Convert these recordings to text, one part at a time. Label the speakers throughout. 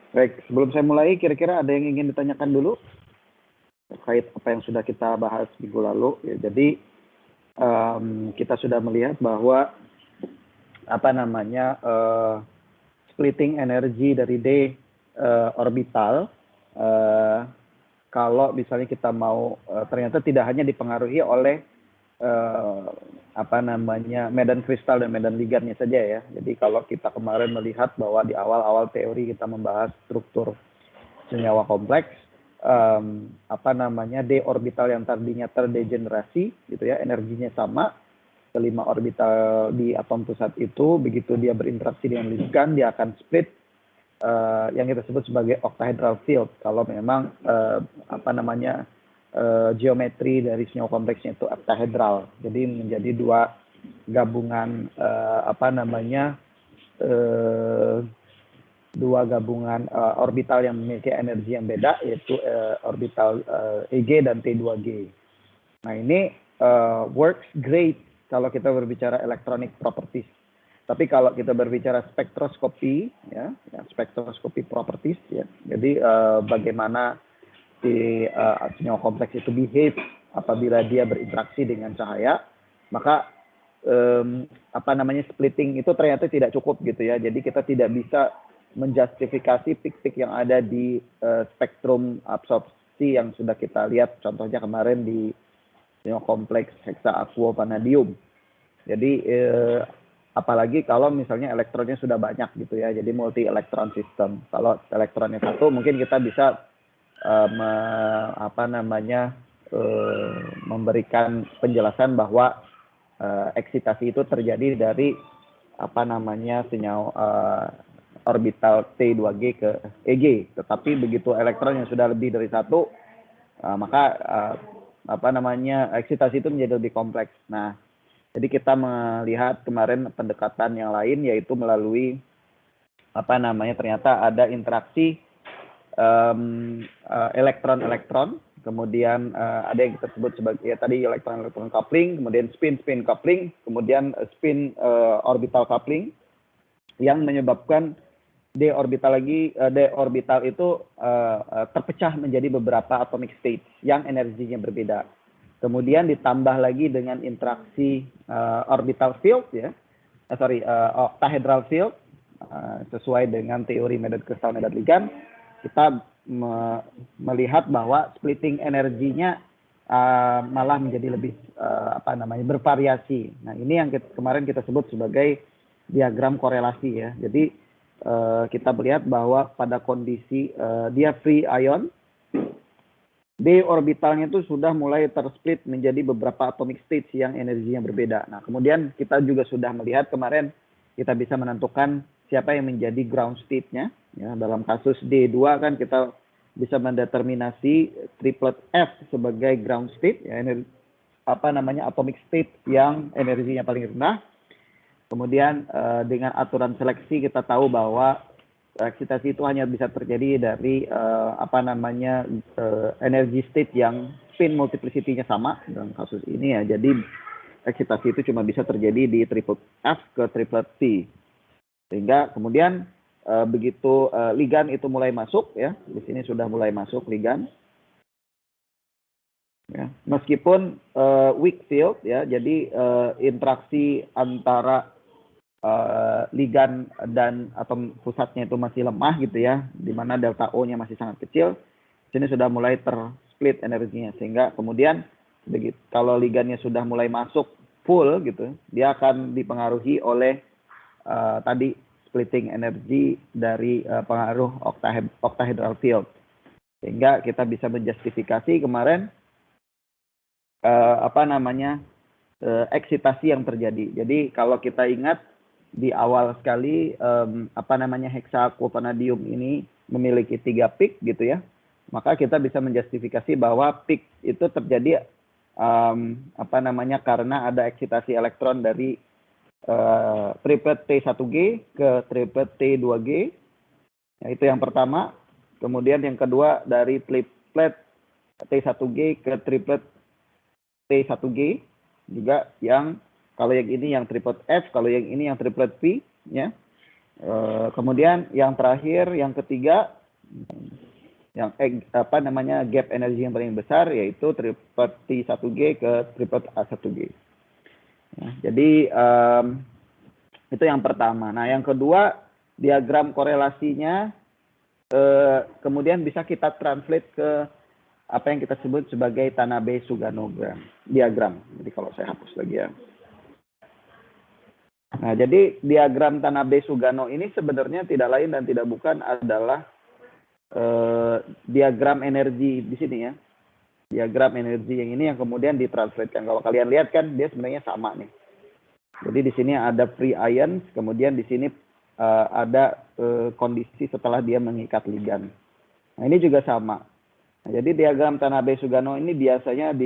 Speaker 1: Baik, sebelum saya mulai, kira-kira ada yang ingin ditanyakan dulu terkait apa yang sudah kita bahas minggu lalu. Ya, jadi kita sudah melihat bahwa splitting energi dari D orbital. Kalau misalnya kita mau ternyata tidak hanya dipengaruhi oleh medan kristal dan medan ligannya saja ya. Jadi kalau kita kemarin melihat bahwa di awal-awal teori kita membahas struktur senyawa kompleks, D orbital yang tadinya terdegenerasi gitu ya, energinya sama, kelima orbital di atom pusat itu, begitu dia berinteraksi dengan ligan, dia akan split yang kita sebut sebagai octahedral field. Kalau memang geometri dari senyawa kompleksnya itu octahedral, jadi menjadi dua gabungan orbital yang memiliki energi yang beda, yaitu orbital Eg dan T2G. Nah, ini works great kalau kita berbicara electronic properties. Tapi kalau kita berbicara spektroskopi, ya spektroskopi properties, ya. Jadi bagaimana si senyawa kompleks itu behave apabila dia berinteraksi dengan cahaya, maka splitting itu ternyata tidak cukup gitu ya. Jadi kita tidak bisa menjustifikasi pik-pik yang ada di spektrum absorpsi yang sudah kita lihat, contohnya kemarin di senyawa kompleks heksa-aquo-vanadium. Jadi apalagi kalau misalnya elektronnya sudah banyak gitu ya, jadi multi elektron system. Kalau elektronnya satu, mungkin kita bisa memberikan penjelasan bahwa eksitasi itu terjadi dari senyawa orbital T2G ke Eg. Tetapi begitu elektron yang sudah lebih dari satu, maka eksitasi itu menjadi lebih kompleks. Nah, jadi kita melihat kemarin pendekatan yang lain, yaitu melalui ternyata ada interaksi elektron-elektron, kemudian ada yang kita sebut sebagai tadi elektron-elektron coupling, kemudian spin-spin coupling, kemudian spin orbital coupling, yang menyebabkan D orbital itu terpecah menjadi beberapa atomic states yang energinya berbeda. Kemudian ditambah lagi dengan interaksi orbital field, ya, octahedral field, sesuai dengan teori medan kristal medan ligan, kita melihat bahwa splitting energinya malah menjadi lebih bervariasi. Nah, ini yang kemarin kita sebut sebagai diagram korelasi ya. Jadi kita melihat bahwa pada kondisi dia free ion, D orbitalnya itu sudah mulai tersplit menjadi beberapa atomic states yang energinya berbeda. Nah, kemudian kita juga sudah melihat kemarin kita bisa menentukan siapa yang menjadi ground state-nya. Ya, dalam kasus D2 kan kita bisa mendeterminasi triplet F sebagai ground state, ya, atomic state yang energinya paling rendah. Kemudian dengan aturan seleksi kita tahu bahwa eksitasi itu hanya bisa terjadi dari energi state yang spin multiplicity-nya sama dalam kasus ini ya. Jadi eksitasi itu cuma bisa terjadi di triplet F ke triplet T. Sehingga kemudian begitu ligan itu mulai masuk ya, di sini sudah mulai masuk ligan. Ya, meskipun weak field ya, jadi interaksi antara ligan dan atom pusatnya itu masih lemah gitu ya, di mana delta O-nya masih sangat kecil. Sini sudah mulai tersplit energinya, sehingga kemudian begitu kalau ligannya sudah mulai masuk full gitu, dia akan dipengaruhi oleh tadi splitting energi dari pengaruh octahedral field, sehingga kita bisa menjustifikasi kemarin eksitasi yang terjadi. Jadi kalau kita ingat di awal sekali heksa-aquo-vanadium ini memiliki 3 peak gitu ya, maka kita bisa menjustifikasi bahwa peak itu terjadi karena ada eksitasi elektron dari triplet T1G ke triplet T2G. Ya, itu yang pertama. Kemudian yang kedua dari triplet T1G ke triplet T1G juga, yang kalau yang ini yang triplet F, kalau yang ini yang triplet P, ya. Kemudian yang terakhir, yang ketiga Yang apa namanya gap energi yang paling besar yaitu triplet T1G ke triplet A1G. Nah, jadi itu yang pertama. Nah, yang kedua, diagram korelasinya kemudian bisa kita translate ke apa yang kita sebut sebagai Tanabe-Sugano diagram. Jadi kalau saya hapus lagi ya. Nah, jadi diagram Tanabe-Sugano ini sebenarnya tidak lain dan tidak bukan adalah diagram energi di sini ya. Diagram energi yang ini yang kemudian ditranslatekan. Kalau kalian lihat kan dia sebenarnya sama nih. Jadi di sini ada free ions, kemudian di sini ada kondisi setelah dia mengikat ligan. Nah, ini juga sama. Nah, jadi diagram Tanabe-Sugano ini biasanya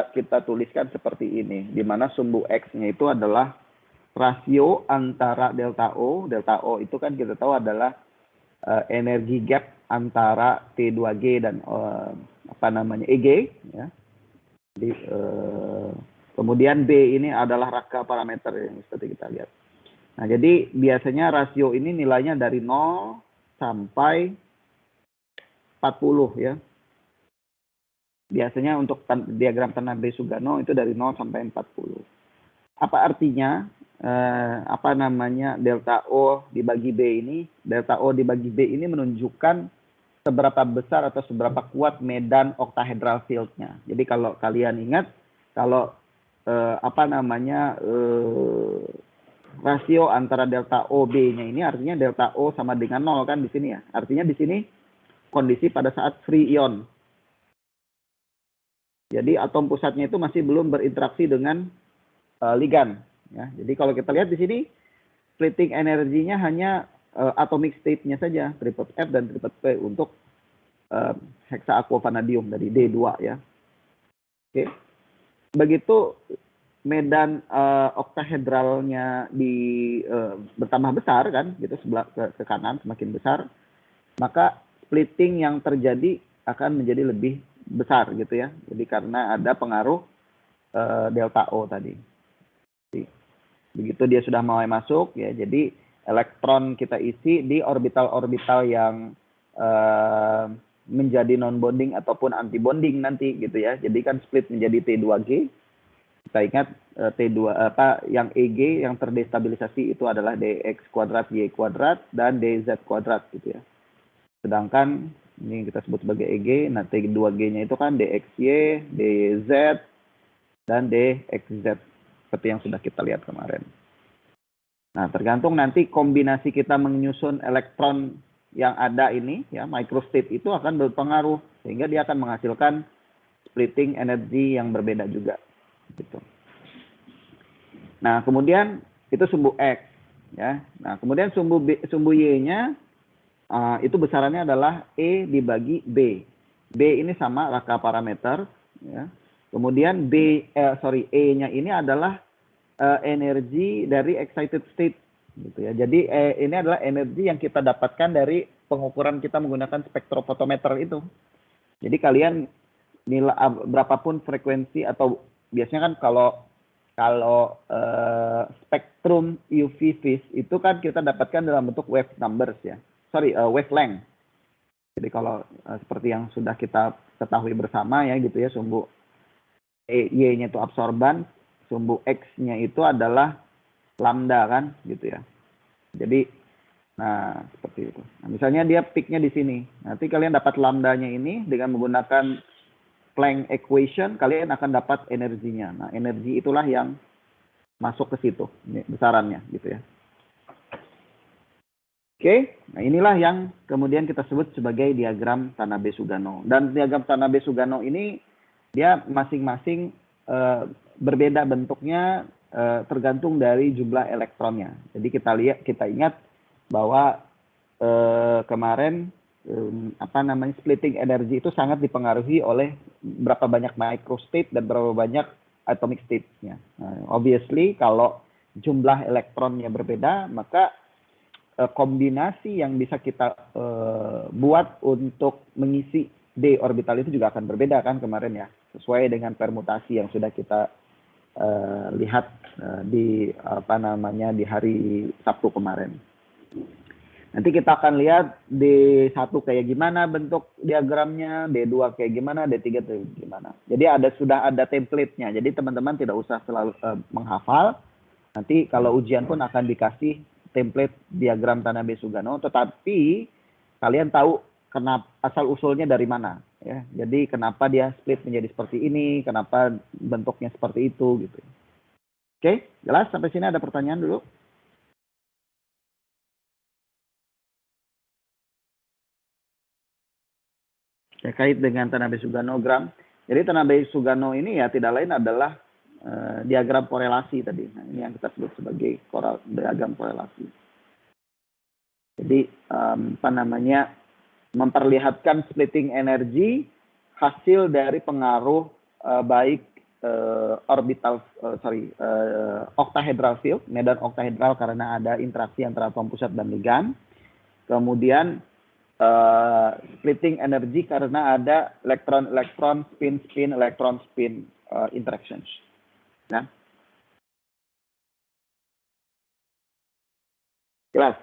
Speaker 1: kita tuliskan seperti ini, di mana sumbu X-nya itu adalah rasio antara delta O itu kan kita tahu adalah energi gap antara T2G dan EG ya. Jadi, kemudian B ini adalah raka parameter yang seperti kita lihat. Nah, jadi biasanya rasio ini nilainya dari 0 sampai 40 ya. Biasanya untuk diagram Tanabe-Sugano itu dari 0 sampai 40. Apa artinya? Apa namanya delta O dibagi B ini? Delta O dibagi B ini menunjukkan seberapa besar atau seberapa kuat medan octahedral field-nya. Jadi kalau kalian ingat, kalau rasio antara delta O B-nya ini artinya delta O sama dengan 0 kan di sini ya. Artinya di sini kondisi pada saat free ion. Jadi atom pusatnya itu masih belum berinteraksi dengan ligan. Ya. Jadi kalau kita lihat di sini splitting energinya hanya atomic state-nya saja, triplet F dan triplet P untuk hexaquavanadium dari D2 ya. Oke. Begitu medan oktahedralnya bertambah besar kan, gitu sebelah ke kanan semakin besar, maka splitting yang terjadi akan menjadi lebih besar gitu ya. Jadi karena ada pengaruh delta O tadi. Jadi, begitu dia sudah mulai masuk ya, jadi elektron kita isi di orbital-orbital yang menjadi non bonding ataupun anti bonding nanti gitu ya. Jadi kan split menjadi T2G. Kita ingat T2 yang EG yang terdestabilisasi itu adalah dx kuadrat y kuadrat dan dz kuadrat gitu ya. Sedangkan ini kita sebut sebagai EG, nah T2G-nya itu kan dxy, dz dan dxz seperti yang sudah kita lihat kemarin. Nah, tergantung nanti kombinasi kita menyusun elektron yang ada ini ya, microstate itu akan berpengaruh sehingga dia akan menghasilkan splitting energi yang berbeda juga. Gitu. Nah, kemudian itu sumbu X ya. Nah, kemudian sumbu Y-nya itu besarannya adalah E dibagi B. B ini sama raka parameter ya. Kemudian E-nya ini adalah energi dari excited state gitu ya. Jadi ini adalah energi yang kita dapatkan dari pengukuran kita menggunakan spektrofotometer itu. Jadi kalian nilai berapapun frekuensi atau biasanya kan kalau spektrum UV vis itu kan kita dapatkan dalam bentuk wave numbers ya. Wavelength. Jadi kalau seperti yang sudah kita ketahui bersama ya gitu ya, sumbu Y-nya itu absorban, sumbu X-nya itu adalah lambda kan gitu ya. Jadi nah seperti itu. Nah, misalnya dia peak-nya di sini. Nanti kalian dapat lambdanya ini dengan menggunakan Planck equation, kalian akan dapat energinya. Nah, energi itulah yang masuk ke situ, ini besarannya gitu ya. Oke, nah inilah yang kemudian kita sebut sebagai diagram Tanabe-Sugano. Dan diagram Tanabe-Sugano ini dia masing-masing berbeda bentuknya tergantung dari jumlah elektronnya. Jadi kita ingat bahwa kemarin splitting energi itu sangat dipengaruhi oleh berapa banyak microstate dan berapa banyak atomic state-nya. Nah, obviously kalau jumlah elektronnya berbeda, maka kombinasi yang bisa kita buat untuk mengisi d orbital itu juga akan berbeda kan kemarin ya, sesuai dengan permutasi yang sudah kita lihat di hari Sabtu kemarin. Nanti kita akan lihat D1 kayak gimana bentuk diagramnya, D2 kayak gimana, D3 kayak gimana. Jadi sudah ada template-nya. Jadi teman-teman tidak usah selalu menghafal. Nanti kalau ujian pun akan dikasih template diagram Tanabe-Sugano, tetapi kalian tahu kenapa asal usulnya dari mana ya. Jadi kenapa dia split menjadi seperti ini, kenapa bentuknya seperti itu gitu. Oke, jelas sampai sini ada pertanyaan dulu? Terkait dengan Tanabe-Sugano-gram. Jadi Tanabe-Sugano ini ya tidak lain adalah diagram korelasi tadi. Nah, ini yang kita sebut sebagai diagram korelasi. Jadi apa namanya, memperlihatkan splitting energi hasil dari pengaruh baik octahedral field, medan octahedral karena ada interaksi antara atom pusat dan ligan. Kemudian splitting energi karena ada elektron spin elektron spin interactions. Nah, jelas.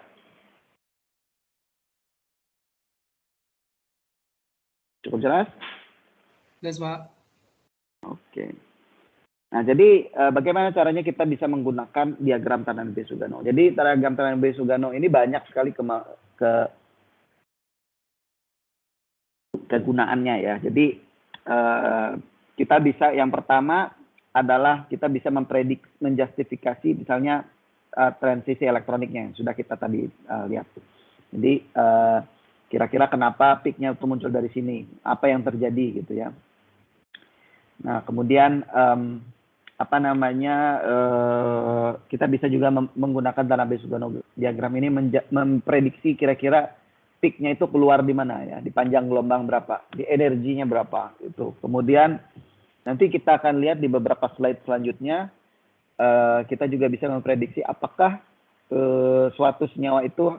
Speaker 1: Cukup jelas?
Speaker 2: Jelas, Pak.
Speaker 1: Oke. Nah, jadi bagaimana caranya kita bisa menggunakan diagram Tanabe-Sugano? Jadi diagram Tanabe-Sugano ini banyak sekali kegunaannya ya. Jadi kita bisa, yang pertama adalah kita bisa menjustifikasi misalnya transisi elektroniknya yang sudah kita tadi lihat. Jadi kira-kira kenapa peaknya itu muncul dari sini, apa yang terjadi gitu ya. Nah kemudian apa namanya, kita bisa juga menggunakan Tanabe-Sugano diagram ini memprediksi kira-kira peaknya itu keluar di mana ya, di panjang gelombang berapa, di energinya berapa itu. Kemudian nanti kita akan lihat di beberapa slide selanjutnya, kita juga bisa memprediksi apakah suatu senyawa itu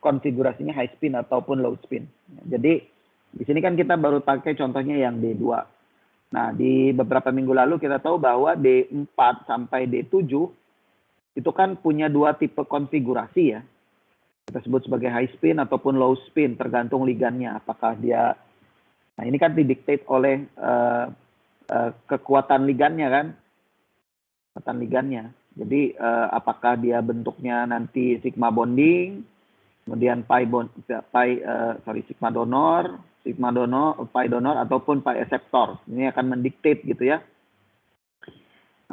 Speaker 1: konfigurasinya high spin ataupun low spin. Jadi di sini kan kita baru pakai contohnya yang D2. Nah, di beberapa minggu lalu kita tahu bahwa D4 sampai D7 itu kan punya dua tipe konfigurasi ya. Kita sebut sebagai high spin ataupun low spin, tergantung ligannya. Apakah dia, nah ini kan didiktate oleh kekuatan ligannya kan, kekuatan ligannya. Jadi apakah dia bentuknya nanti sigma bonding, kemudian sigma donor, pi donor ataupun pi acceptor. Ini akan mendiktate gitu ya.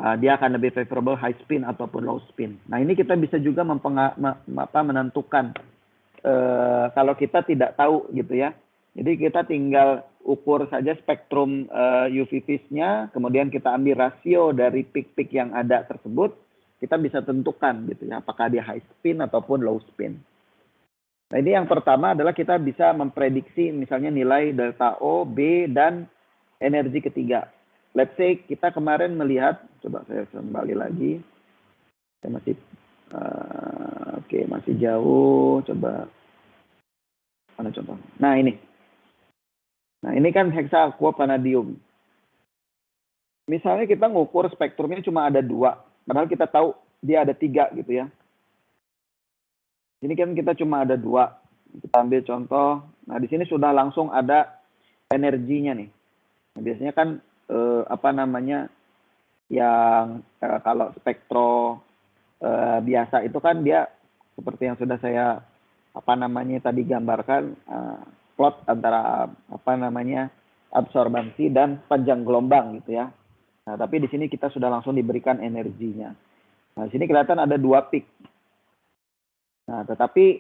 Speaker 1: Dia akan lebih favorable high spin ataupun low spin. Nah ini kita bisa juga menentukan kalau kita tidak tahu gitu ya. Jadi kita tinggal ukur saja spektrum UV vis-nya, kemudian kita ambil rasio dari peak-peak yang ada tersebut, kita bisa tentukan gitu ya, apakah dia high spin ataupun low spin. Nah ini yang pertama adalah kita bisa memprediksi misalnya nilai delta O, B, dan energi ketiga. Let's say kita kemarin melihat, coba saya kembali lagi, saya masih, masih jauh, coba, mana contoh? Nah ini kan hexaquavanadium. Misalnya kita ngukur spektrumnya cuma ada 2, padahal kita tahu dia ada 3 gitu ya. Ini kan kita cuma ada 2, kita ambil contoh, nah di sini sudah langsung ada energinya nih. Nah, biasanya kan yang kalau spektro biasa itu kan dia seperti yang sudah saya tadi gambarkan, plot antara absorbansi dan panjang gelombang gitu ya. Nah tapi di sini kita sudah langsung diberikan energinya. Nah di sini kelihatan ada 2 peak. Nah tetapi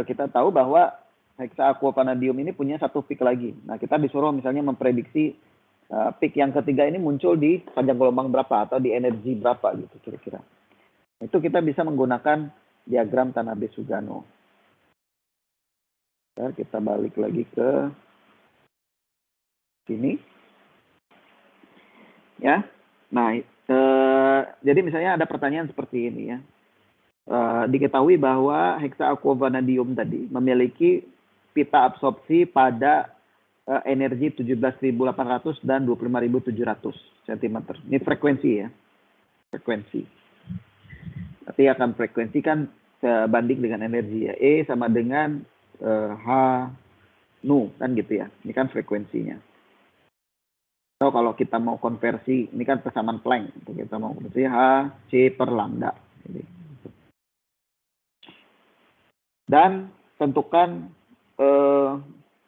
Speaker 1: kita tahu bahwa hexaquavanadium ini punya 1 peak lagi. Nah kita disuruh misalnya memprediksi peak yang ketiga ini muncul di panjang gelombang berapa atau di energi berapa gitu kira-kira. Itu kita bisa menggunakan diagram Tanabe-Sugano. Ya, kita balik lagi ke sini. Ya. Nah, jadi misalnya ada pertanyaan seperti ini ya. Diketahui bahwa hexaquavanadium tadi memiliki pita absorpsi pada energi 17.800 dan 25.700 cm. Ini frekuensi ya. Frekuensi. Tapi akan frekuensi kan sebanding dengan energi ya. E sama dengan H nu kan gitu ya. Ini kan frekuensinya. Atau kalau kita mau konversi, ini kan persamaan Planck. Kita mau konversi H C per lambda. Dan tentukan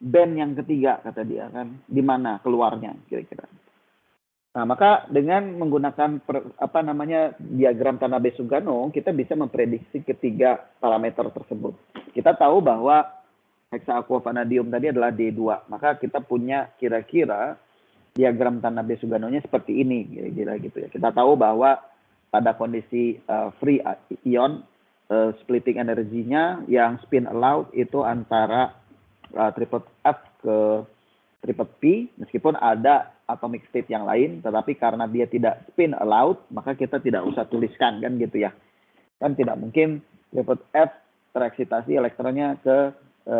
Speaker 1: band yang ketiga kata dia kan, di mana keluarnya kira-kira. Nah, maka dengan menggunakan diagram Tanabe-Sugano, kita bisa memprediksi ketiga parameter tersebut. Kita tahu bahwa heksaquavanadium tadi adalah D2, maka kita punya kira-kira diagram Tanabe-Suganonya seperti ini, kira-kira gitu ya. Kita tahu bahwa pada kondisi free ion, splitting energinya yang spin allowed itu antara triple F ke triple P, meskipun ada atomic state yang lain, tetapi karena dia tidak spin allowed, maka kita tidak usah tuliskan kan gitu ya. Kan tidak mungkin triple F tereksitasi elektronnya ke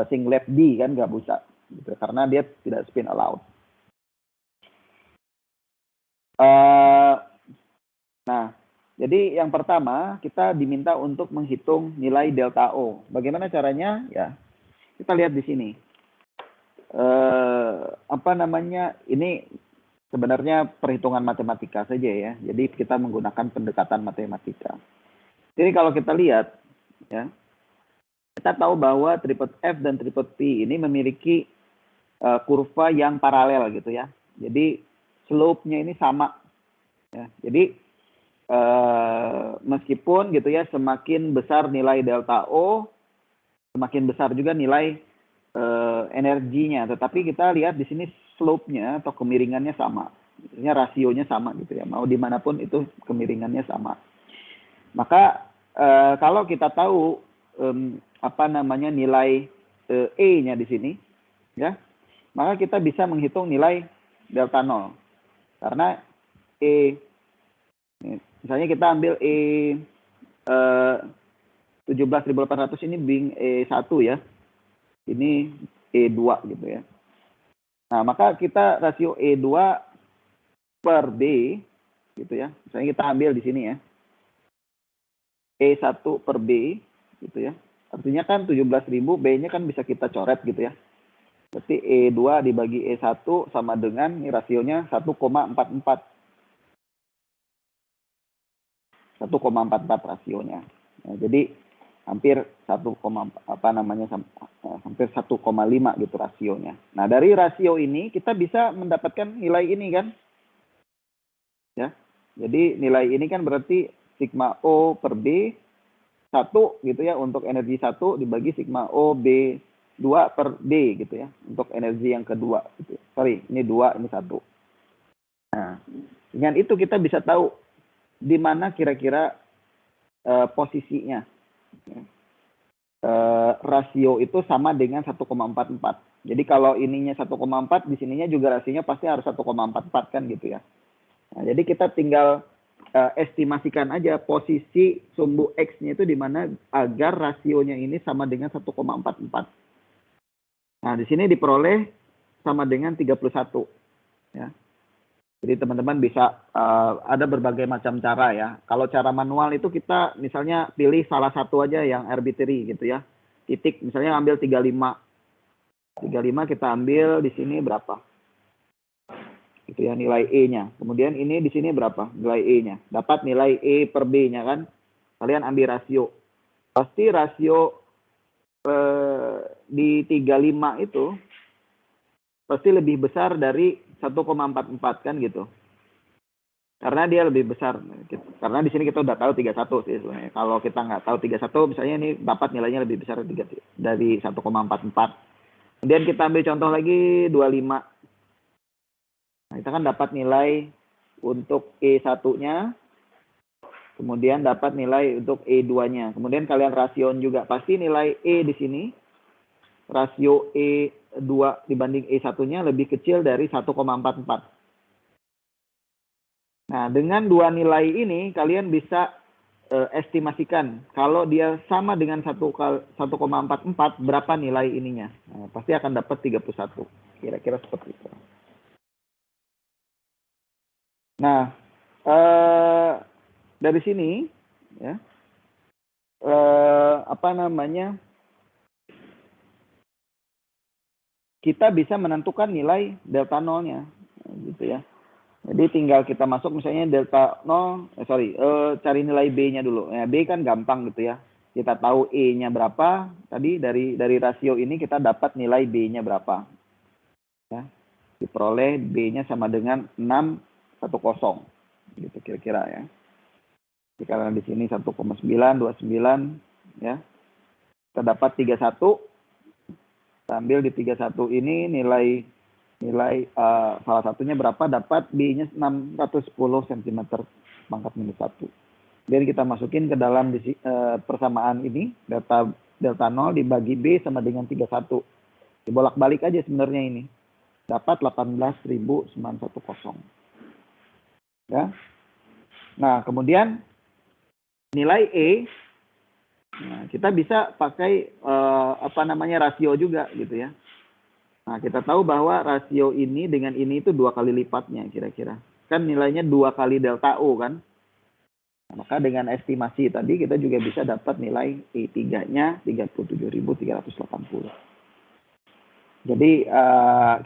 Speaker 1: singlet D kan, nggak bisa gitu, karena dia tidak spin allowed. Nah, jadi yang pertama kita diminta untuk menghitung nilai delta O. Bagaimana caranya? Ya, kita lihat di sini. Ini sebenarnya perhitungan matematika saja ya. Jadi kita menggunakan pendekatan matematika. Jadi kalau kita lihat, ya, kita tahu bahwa triple F dan triple P ini memiliki kurva yang paralel gitu ya. Jadi slope-nya ini sama. Ya, jadi meskipun gitu ya, semakin besar nilai delta O, semakin besar juga nilai energinya. Tetapi kita lihat di sini slope-nya atau kemiringannya sama. Maksudnya rasionya sama gitu ya. Mau dimanapun itu kemiringannya sama. Maka kalau kita tahu nilai E-nya di sini, ya, maka kita bisa menghitung nilai delta 0. Karena E, misalnya kita ambil E 17.800 ini being E1 ya. Ini E2 gitu ya. Nah, maka kita rasio E2 per B gitu ya. Misalnya kita ambil di sini ya. E1 per B gitu ya. Artinya kan 17.000, B-nya kan bisa kita coret gitu ya. Berarti E2 dibagi E1 sama dengan rasionya 1,44. 1,44 rasionya. Nah, jadi hampir hampir 1,5 gitu rasionya. Nah, dari rasio ini kita bisa mendapatkan nilai ini kan. Ya. Jadi nilai ini kan berarti sigma O per B 1 gitu ya untuk energi 1 dibagi sigma O B 2 per B gitu ya untuk energi yang kedua gitu. Sorry, ini 2, ini 1. Nah, dengan itu kita bisa tahu di mana kira-kira posisinya. Rasio itu sama dengan 1,44. Jadi kalau ininya 1,4, di sininya juga rasionya pasti harus 1,44 kan gitu ya. Nah, jadi kita tinggal estimasikan aja posisi sumbu X-nya itu di mana agar rasionya ini sama dengan 1,44. Nah, di sini diperoleh sama dengan 31. Ya. Jadi teman-teman bisa ada berbagai macam cara ya. Kalau cara manual itu kita misalnya pilih salah satu aja yang arbitrary gitu ya. Titik misalnya ambil 35. 35 kita ambil di sini berapa? Gitu ya nilai E-nya. Kemudian ini di sini berapa? Nilai E-nya. Dapat nilai E per B-nya kan. Kalian ambil rasio. Pasti rasio di 35 itu pasti lebih besar dari 1,44 kan gitu. Karena dia lebih besar. Karena di sini kita udah tahu 31 sih sebenarnya. Kalau kita nggak tahu 31, misalnya ini dapat nilainya lebih besar dari 1,44. Kemudian kita ambil contoh lagi 25. Nah, kita kan dapat nilai untuk E1-nya. Kemudian dapat nilai untuk E2-nya. Kemudian kalian rasion juga. Pasti nilai E di sini, rasio E2 dibanding E1-nya lebih kecil dari 1,44. Nah, dengan dua nilai ini kalian bisa estimasikan kalau dia sama dengan 1,44 berapa nilai ininya. Nah, pasti akan dapat 31. Kira-kira seperti itu. Nah, dari sini ya apa namanya, kita bisa menentukan nilai delta nolnya, gitu ya. Jadi tinggal kita masuk misalnya delta 0, cari nilai B-nya dulu. Ya, B kan gampang gitu ya. Kita tahu E-nya berapa, tadi dari rasio ini kita dapat nilai B-nya berapa. Ya. Diperoleh B-nya sama dengan 610. Gitu kira-kira ya. Jadi karena di sini 1,929 ya. Kita dapat 31. Kita ambil di 31 ini nilai salah satunya berapa, dapat B-nya 610 cm pangkat minus 1. Kemudian kita masukin ke dalam persamaan ini, delta 0 dibagi B sama dengan 31. Dibolak-balik aja sebenarnya ini. Dapat 18.910. Ya. Nah, kemudian nilai E, nah, kita bisa pakai rasio juga gitu ya. Nah, kita tahu bahwa rasio ini dengan ini itu 2 kali lipatnya kira-kira. Kan nilainya 2 kali delta O kan. Nah, maka dengan estimasi tadi kita juga bisa dapat nilai E3-nya 37.380. Jadi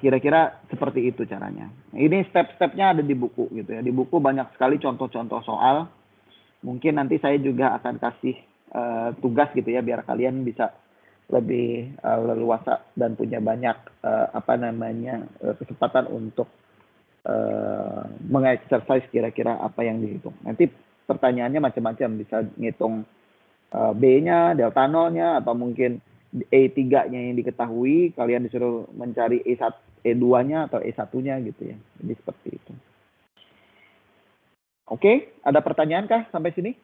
Speaker 1: kira-kira seperti itu caranya. Nah, ini step-stepnya ada di buku gitu ya. Di buku banyak sekali contoh-contoh soal. Mungkin nanti saya juga akan kasih tugas gitu ya biar kalian bisa lebih leluasa dan punya banyak kesempatan untuk mengexercise kira-kira apa yang dihitung. Nanti pertanyaannya macam-macam, bisa ngitung B-nya, delta nolnya, atau mungkin E3-nya yang diketahui, kalian disuruh mencari E2-nya atau E1-nya gitu ya. Jadi seperti itu. Oke, ada pertanyaan kah sampai sini?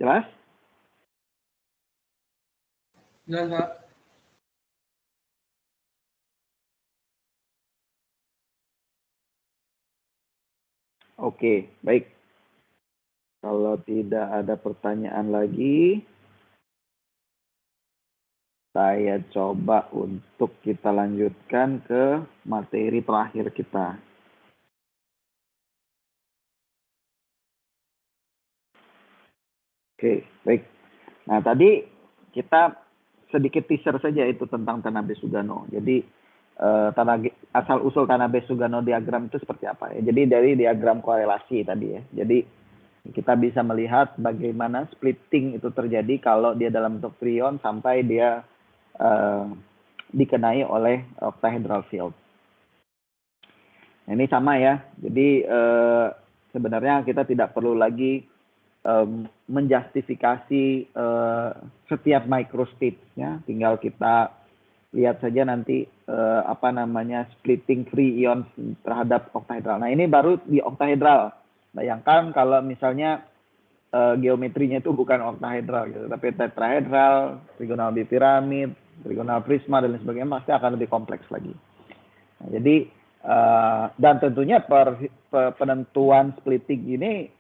Speaker 1: Jelas?
Speaker 2: Jelas, Pak.
Speaker 1: Oke, baik. Kalau tidak ada pertanyaan lagi, saya coba untuk kita lanjutkan ke materi terakhir kita. Oke, baik. Nah, tadi kita sedikit teaser saja itu tentang Tanabe-Sugano. Jadi, asal-usul Tanabe-Sugano diagram itu seperti apa ya? Jadi, dari diagram korelasi tadi ya. Jadi, kita bisa melihat bagaimana splitting itu terjadi kalau dia dalam bentuk trion sampai dia dikenai oleh octahedral field. Nah, ini sama ya. Jadi, sebenarnya kita tidak perlu lagi menjustifikasi setiap microstate-nya, tinggal kita lihat saja nanti splitting free ions terhadap octahedral. Nah, ini baru di octahedral. Bayangkan kalau misalnya geometrinya itu bukan octahedral gitu, tapi tetrahedral, trigonal bipiramid, trigonal prisma dan lain sebagainya, pasti akan lebih kompleks lagi. Nah, jadi dan tentunya penentuan splitting ini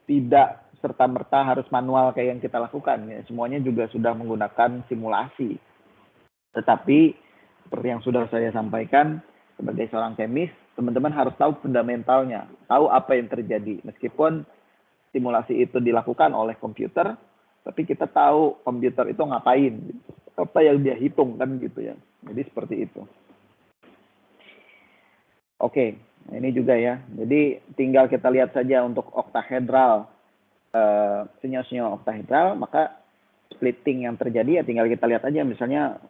Speaker 1: tidak serta-merta harus manual kayak yang kita lakukan ya. Semuanya juga sudah menggunakan simulasi. Tetapi seperti yang sudah saya sampaikan, sebagai seorang kemis, teman-teman harus tahu fundamentalnya, tahu apa yang terjadi. Meskipun simulasi itu dilakukan oleh komputer, tapi kita tahu komputer itu ngapain, apa yang dia hitung kan gitu ya. Jadi seperti itu. Oke, nah ini juga ya. Jadi tinggal kita lihat saja untuk octahedral, senyawa-senyawa octahedral, maka splitting yang terjadi ya tinggal kita lihat aja misalnya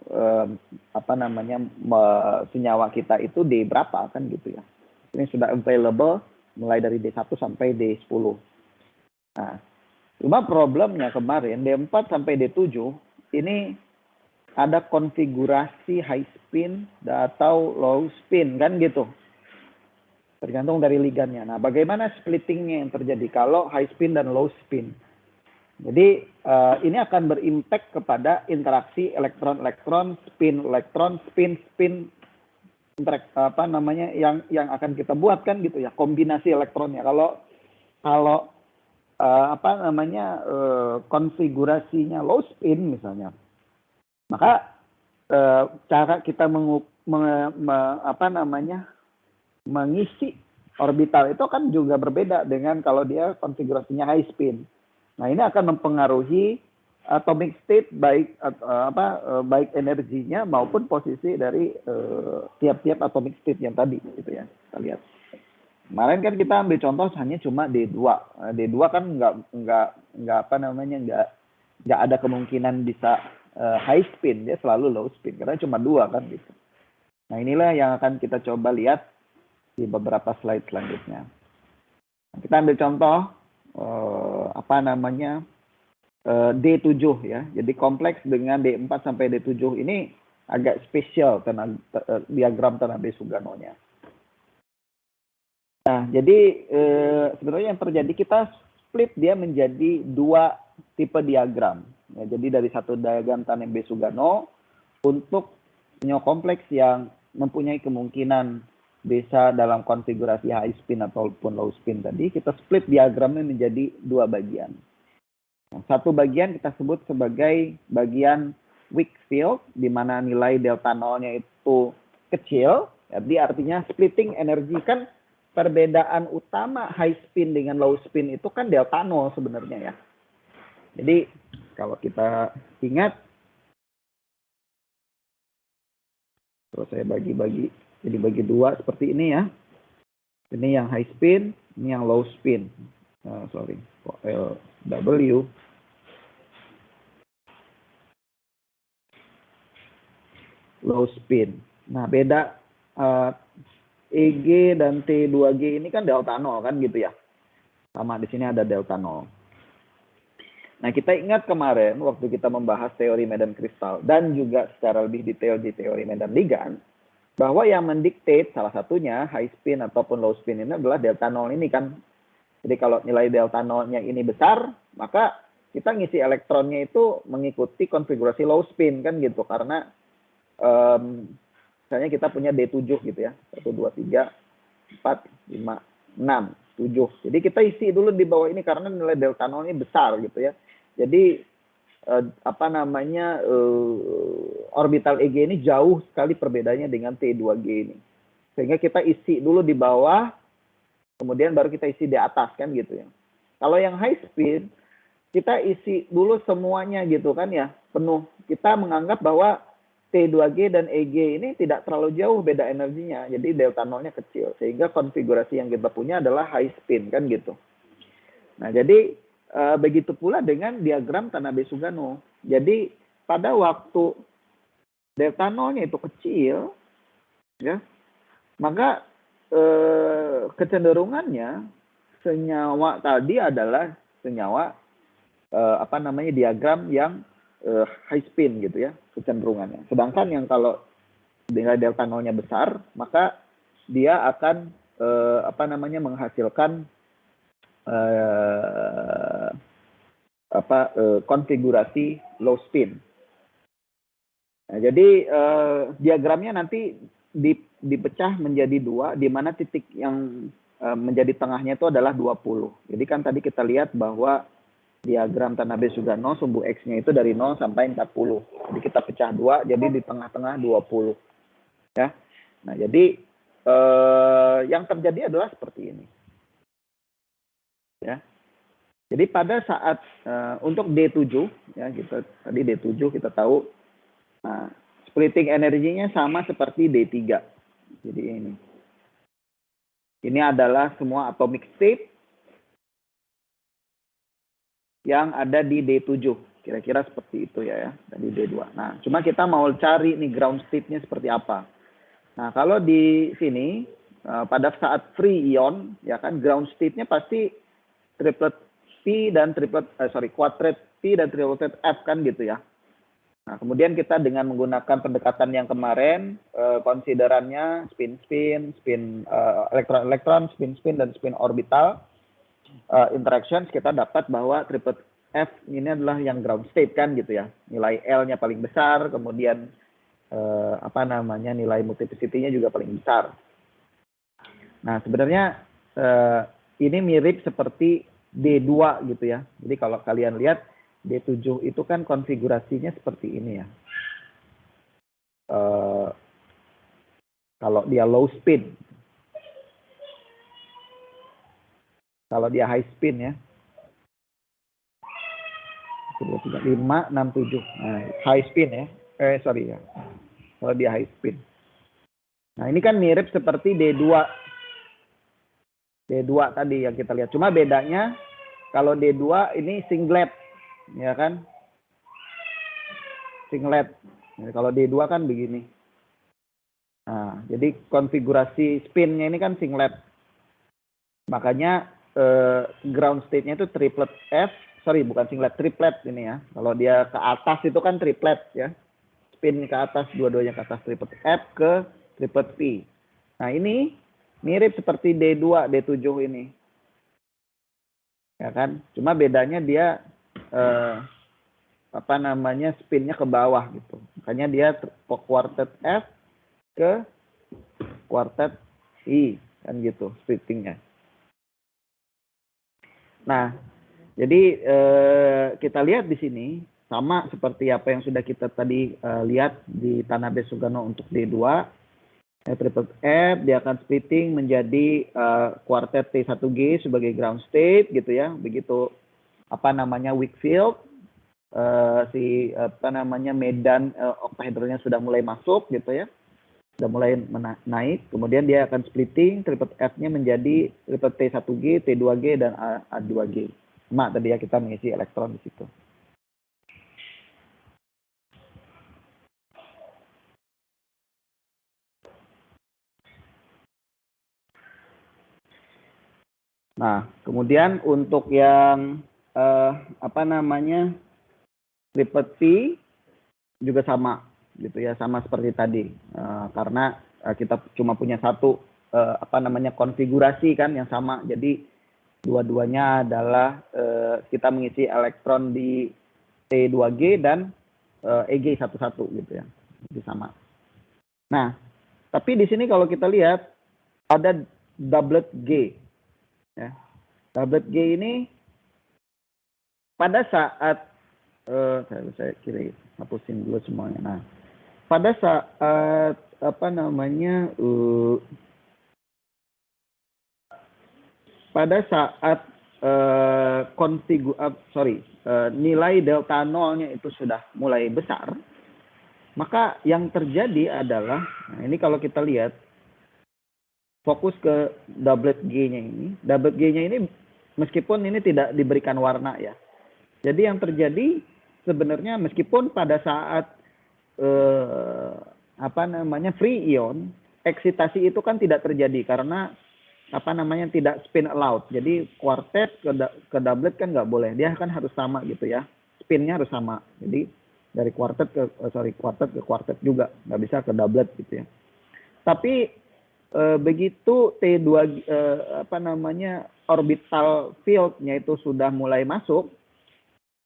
Speaker 1: senyawa kita itu D berapa kan gitu ya. Ini sudah available mulai dari D1 sampai D10. Nah, cuma problemnya kemarin D4 sampai D7 ini ada konfigurasi high spin atau low spin kan gitu. Tergantung dari ligannya. Nah, bagaimana splittingnya yang terjadi kalau high spin dan low spin? Jadi ini akan berimpact kepada interaksi elektron-elektron, spin-spin yang akan kita buat kan gitu ya, kombinasi elektronnya. Kalau konfigurasinya low spin misalnya, maka cara kita mengisi orbital itu kan juga berbeda dengan kalau dia konfigurasinya high spin. Nah, ini akan mempengaruhi atomic state baik energinya maupun posisi dari tiap-tiap atomic state yang tadi gitu ya. Kita lihat. Kemarin kan kita ambil contoh hanya cuma D2. D2 kan nggak ada kemungkinan bisa high spin, dia selalu low spin karena cuma 2 kan gitu. Nah, inilah yang akan kita coba lihat di beberapa slide selanjutnya. Kita ambil contoh D7 ya. Jadi kompleks dengan D4 sampai D7 ini agak spesial diagram Tanabe-Sugano-nya. Nah, jadi sebenarnya yang terjadi kita split dia menjadi 2 tipe diagram. Ya, jadi dari satu diagram Tanabe-Sugano untuk kompleks yang mempunyai kemungkinan bisa dalam konfigurasi high spin ataupun low spin tadi, kita split diagramnya menjadi 2 bagian. Satu bagian kita sebut sebagai bagian weak field, di mana nilai delta nolnya itu kecil. Jadi artinya splitting energi kan perbedaan utama high spin dengan low spin itu kan delta nol sebenarnya ya. Jadi kalau kita ingat, terus saya bagi-bagi. Jadi bagi 2 seperti ini ya. Ini yang high spin, ini yang low spin. LW. Low spin. Nah, beda EG dan T2G ini kan delta nol kan gitu ya. Sama di sini ada delta nol. Nah, kita ingat kemarin waktu kita membahas teori medan kristal dan juga secara lebih detail di teori medan ligan, bahwa yang mendikte salah satunya high spin ataupun low spin ini adalah delta nol ini kan. Jadi kalau nilai delta nolnya ini besar, maka kita ngisi elektronnya itu mengikuti konfigurasi low spin kan gitu. Karena misalnya kita punya D7 gitu ya. 1, 2, 3, 4, 5, 6, 7. Jadi kita isi dulu di bawah ini karena nilai delta nolnya besar gitu ya. Jadi orbital EG ini jauh sekali perbedaannya dengan T2G ini. Sehingga kita isi dulu di bawah, kemudian baru kita isi di atas kan gitu ya. Kalau yang high speed, kita isi dulu semuanya gitu kan ya, penuh. Kita menganggap bahwa T2G dan EG ini tidak terlalu jauh beda energinya, jadi delta nolnya kecil. Sehingga konfigurasi yang kita punya adalah high spin kan gitu. Nah, jadi begitu pula dengan diagram Tanabe-Sugano. Jadi pada waktu delta nolnya itu kecil, ya, maka kecenderungannya senyawa tadi adalah senyawa diagram yang high spin gitu ya kecenderungannya. Sedangkan yang kalau nilai delta nolnya besar, maka dia akan menghasilkan konfigurasi low spin. Nah, jadi diagramnya nanti dipecah menjadi 2, di mana titik yang menjadi tengahnya itu adalah 20. Jadi kan tadi kita lihat bahwa diagram Tanabe-Sugano sumbu X-nya itu dari 0 sampai 40. Jadi kita pecah 2, jadi di tengah-tengah 20. Ya. Nah, jadi yang terjadi adalah seperti ini. Ya. Jadi pada saat untuk D7 ya tadi D7 kita tahu splitting energinya sama seperti D3. Jadi ini adalah semua atomic state yang ada di D7. Kira-kira seperti itu ya dari D2. Nah, cuma kita mau cari nih ground state-nya seperti apa. Nah, kalau di sini pada saat free ion ya kan ground state-nya pasti triplet P dan quadrat P dan triplet F kan gitu ya. Nah, kemudian kita dengan menggunakan pendekatan yang kemarin, konsiderannya spin-spin, elektron-elektron, spin-spin, dan spin orbital interactions, kita dapat bahwa triplet F ini adalah yang ground state kan gitu ya. Nilai L-nya paling besar, kemudian nilai multiplicity-nya juga paling besar. Nah, sebenarnya ini mirip seperti D2 gitu ya. Jadi kalau kalian lihat D7 itu kan konfigurasinya seperti ini ya. Kalau dia low spin. Kalau dia high spin ya. 5, 6, 7. Nah, high spin ya. Sorry ya. Kalau dia high spin. Nah, ini kan mirip seperti D2. D2 tadi yang kita lihat. Cuma bedanya kalau D2 ini singlet. Ya kan? Singlet. Jadi kalau D2 kan begini. Nah, jadi konfigurasi spinnya ini kan singlet. Makanya ground state-nya itu triplet F. Sorry, bukan singlet, triplet ini ya. Kalau dia ke atas itu kan triplet ya. Spin ke atas, dua-duanya ke atas, triplet F ke triplet P. Nah, ini mirip seperti D2, D7 ini. Ya kan? Cuma bedanya dia spinnya ke bawah gitu. Makanya dia quartet F ke quartet I kan gitu splittingnya. Nah, jadi kita lihat di sini sama seperti apa yang sudah kita tadi lihat di Tanabe Sugano untuk D2. Triple F dia akan splitting menjadi quartet T1G sebagai ground state gitu ya. Begitu weak field medan octahedralnya sudah mulai masuk gitu ya. Sudah mulai naik, kemudian dia akan splitting triple F-nya menjadi triple T1G, T2G dan A2G. Tadi ya kita mengisi elektron di situ. Nah, kemudian untuk yang triple P juga sama gitu ya, sama seperti tadi. Karena kita cuma punya satu konfigurasi kan yang sama. Jadi dua-duanya adalah kita mengisi elektron di T2G dan EG11 gitu ya. Jadi sama. Nah, tapi di sini kalau kita lihat ada doublet G. Ya. Doublet G ini pada saat saya kira hapusin dulu semuanya. Nah, pada saat nilai delta nolnya itu sudah mulai besar, maka yang terjadi adalah, nah ini kalau kita lihat fokus ke doublet G-nya ini. Doublet G-nya ini meskipun ini tidak diberikan warna ya. Jadi yang terjadi sebenarnya meskipun pada saat free ion, eksitasi itu kan tidak terjadi karena tidak spin allowed. Jadi quartet ke doublet kan nggak boleh. Dia kan harus sama gitu ya. Spinnya harus sama. Jadi dari quartet ke quartet juga, nggak bisa ke doublet gitu ya. Tapi begitu T2 orbital field-nya itu sudah mulai masuk,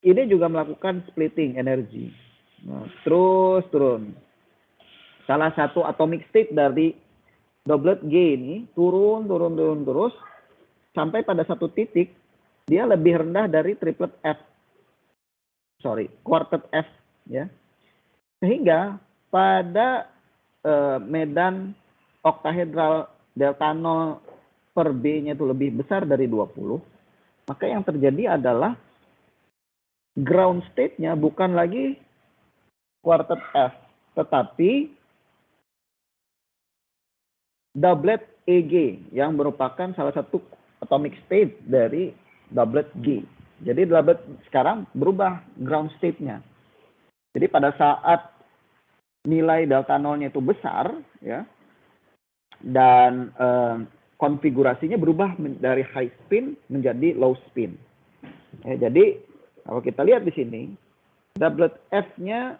Speaker 1: ini juga melakukan splitting energi. Nah, terus turun. Salah satu atomic state dari doublet G ini turun terus sampai pada satu titik dia lebih rendah dari triplet F. Quartet F ya. Sehingga pada medan oktahedral delta 0 per B-nya itu lebih besar dari 20, maka yang terjadi adalah ground state-nya bukan lagi quartet F, tetapi doublet EG yang merupakan salah satu atomic state dari doublet G. Jadi doublet sekarang berubah ground state-nya. Jadi pada saat nilai delta nolnya itu besar ya, dan konfigurasinya berubah dari high spin menjadi low spin. Jadi kalau kita lihat di sini, doublet F-nya,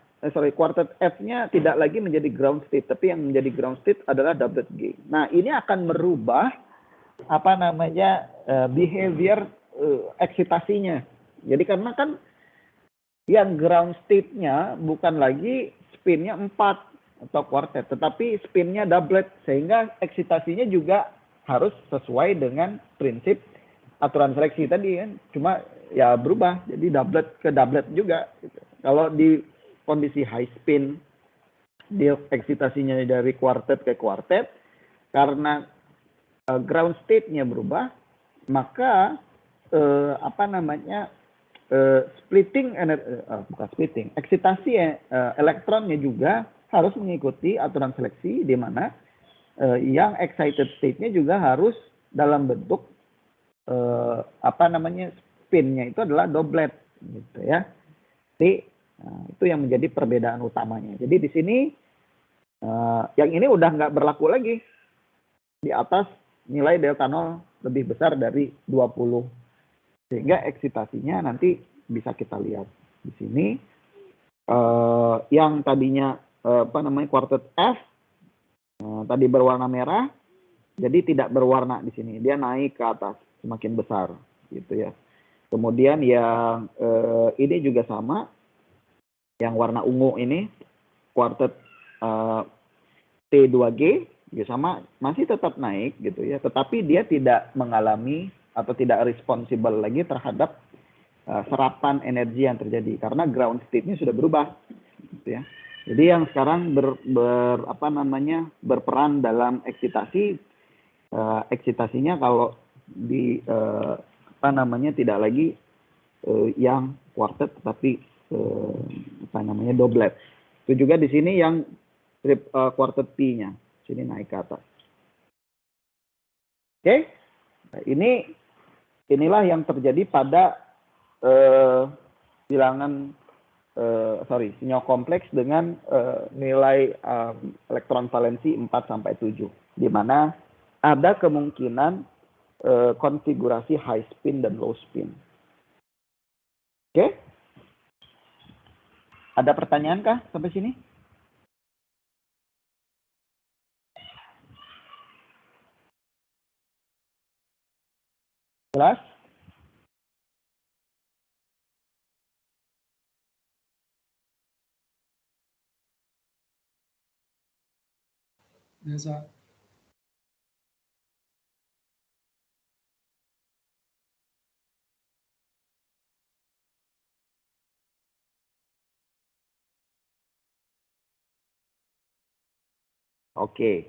Speaker 1: quartet F-nya tidak lagi menjadi ground state, tapi yang menjadi ground state adalah doublet G. Nah, ini akan merubah behavior eksitasinya. Jadi karena kan yang ground state-nya bukan lagi spinnya 4 atau quartet, tetapi spinnya doublet, sehingga eksitasinya juga harus sesuai dengan prinsip aturan seleksi tadi kan. Cuma ya berubah jadi doublet ke doublet juga gitu. Kalau di kondisi high spin dia eksitasinya dari quartet ke quartet, karena ground state-nya berubah, maka eksitasi elektronnya juga harus mengikuti aturan seleksi, di mana yang excited state-nya juga harus dalam bentuk spin-nya itu adalah doublet, gitu ya. Jadi itu yang menjadi perbedaan utamanya. Jadi di sini yang ini udah nggak berlaku lagi di atas nilai delta 0 lebih besar dari 20. Sehingga eksitasinya nanti bisa kita lihat di sini. Yang tadinya quartet F tadi berwarna merah, jadi tidak berwarna di sini. Dia naik ke atas semakin besar, gitu ya. Kemudian yang ini juga sama, yang warna ungu ini quartet T2G juga sama, masih tetap naik gitu ya, tetapi dia tidak mengalami atau tidak responsibel lagi terhadap serapan energi yang terjadi karena ground state-nya sudah berubah, gitu ya. Jadi yang sekarang berperan dalam eksitasi, eksitasinya kalau di tidak lagi yang quartet tetapi doublet. Itu juga di sini yang quartet P-nya. Sini naik ke atas. Oke, nah, inilah yang terjadi pada senyawa kompleks dengan nilai elektron valensi 4-7, di mana ada kemungkinan konfigurasi high spin dan low spin. Oke, ada pertanyaan kah sampai sini? Jelas?
Speaker 2: Yes, Pak.
Speaker 1: Oke.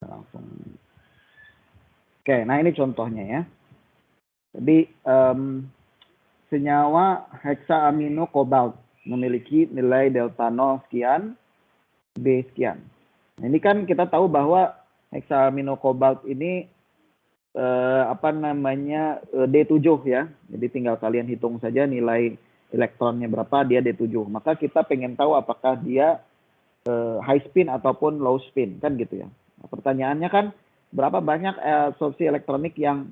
Speaker 1: Langsung. Oke, nah ini contohnya ya. Jadi senyawa heksaamino kobalt memiliki nilai delta 0 sekian, B sekian. Nah, ini kan kita tahu bahwa heksaamino kobalt ini D7 ya. Jadi tinggal kalian hitung saja nilai elektronnya berapa, dia D7. Maka kita pengen tahu apakah dia high spin ataupun low spin, kan gitu ya. Nah, pertanyaannya kan berapa banyak absorpsi elektronik yang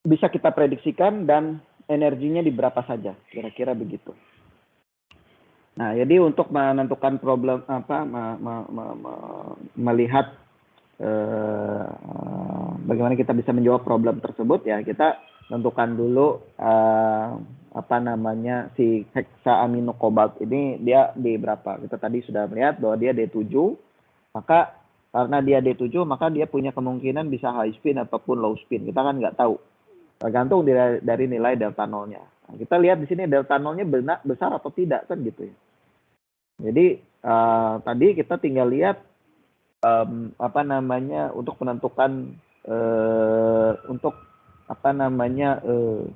Speaker 1: bisa kita prediksikan dan energinya di berapa saja, kira-kira begitu. Nah, jadi untuk menentukan problem melihat bagaimana kita bisa menjawab problem tersebut ya, kita tentukan dulu si heksaamino kobalt ini dia D berapa. Kita tadi sudah melihat bahwa dia D7, maka karena dia D7 maka dia punya kemungkinan bisa high spin ataupun low spin. Kita kan nggak tahu, tergantung dari nilai delta nolnya. Nah, kita lihat di sini delta nolnya besar atau tidak, kan gitu ya. Jadi tadi kita tinggal lihat untuk menentukan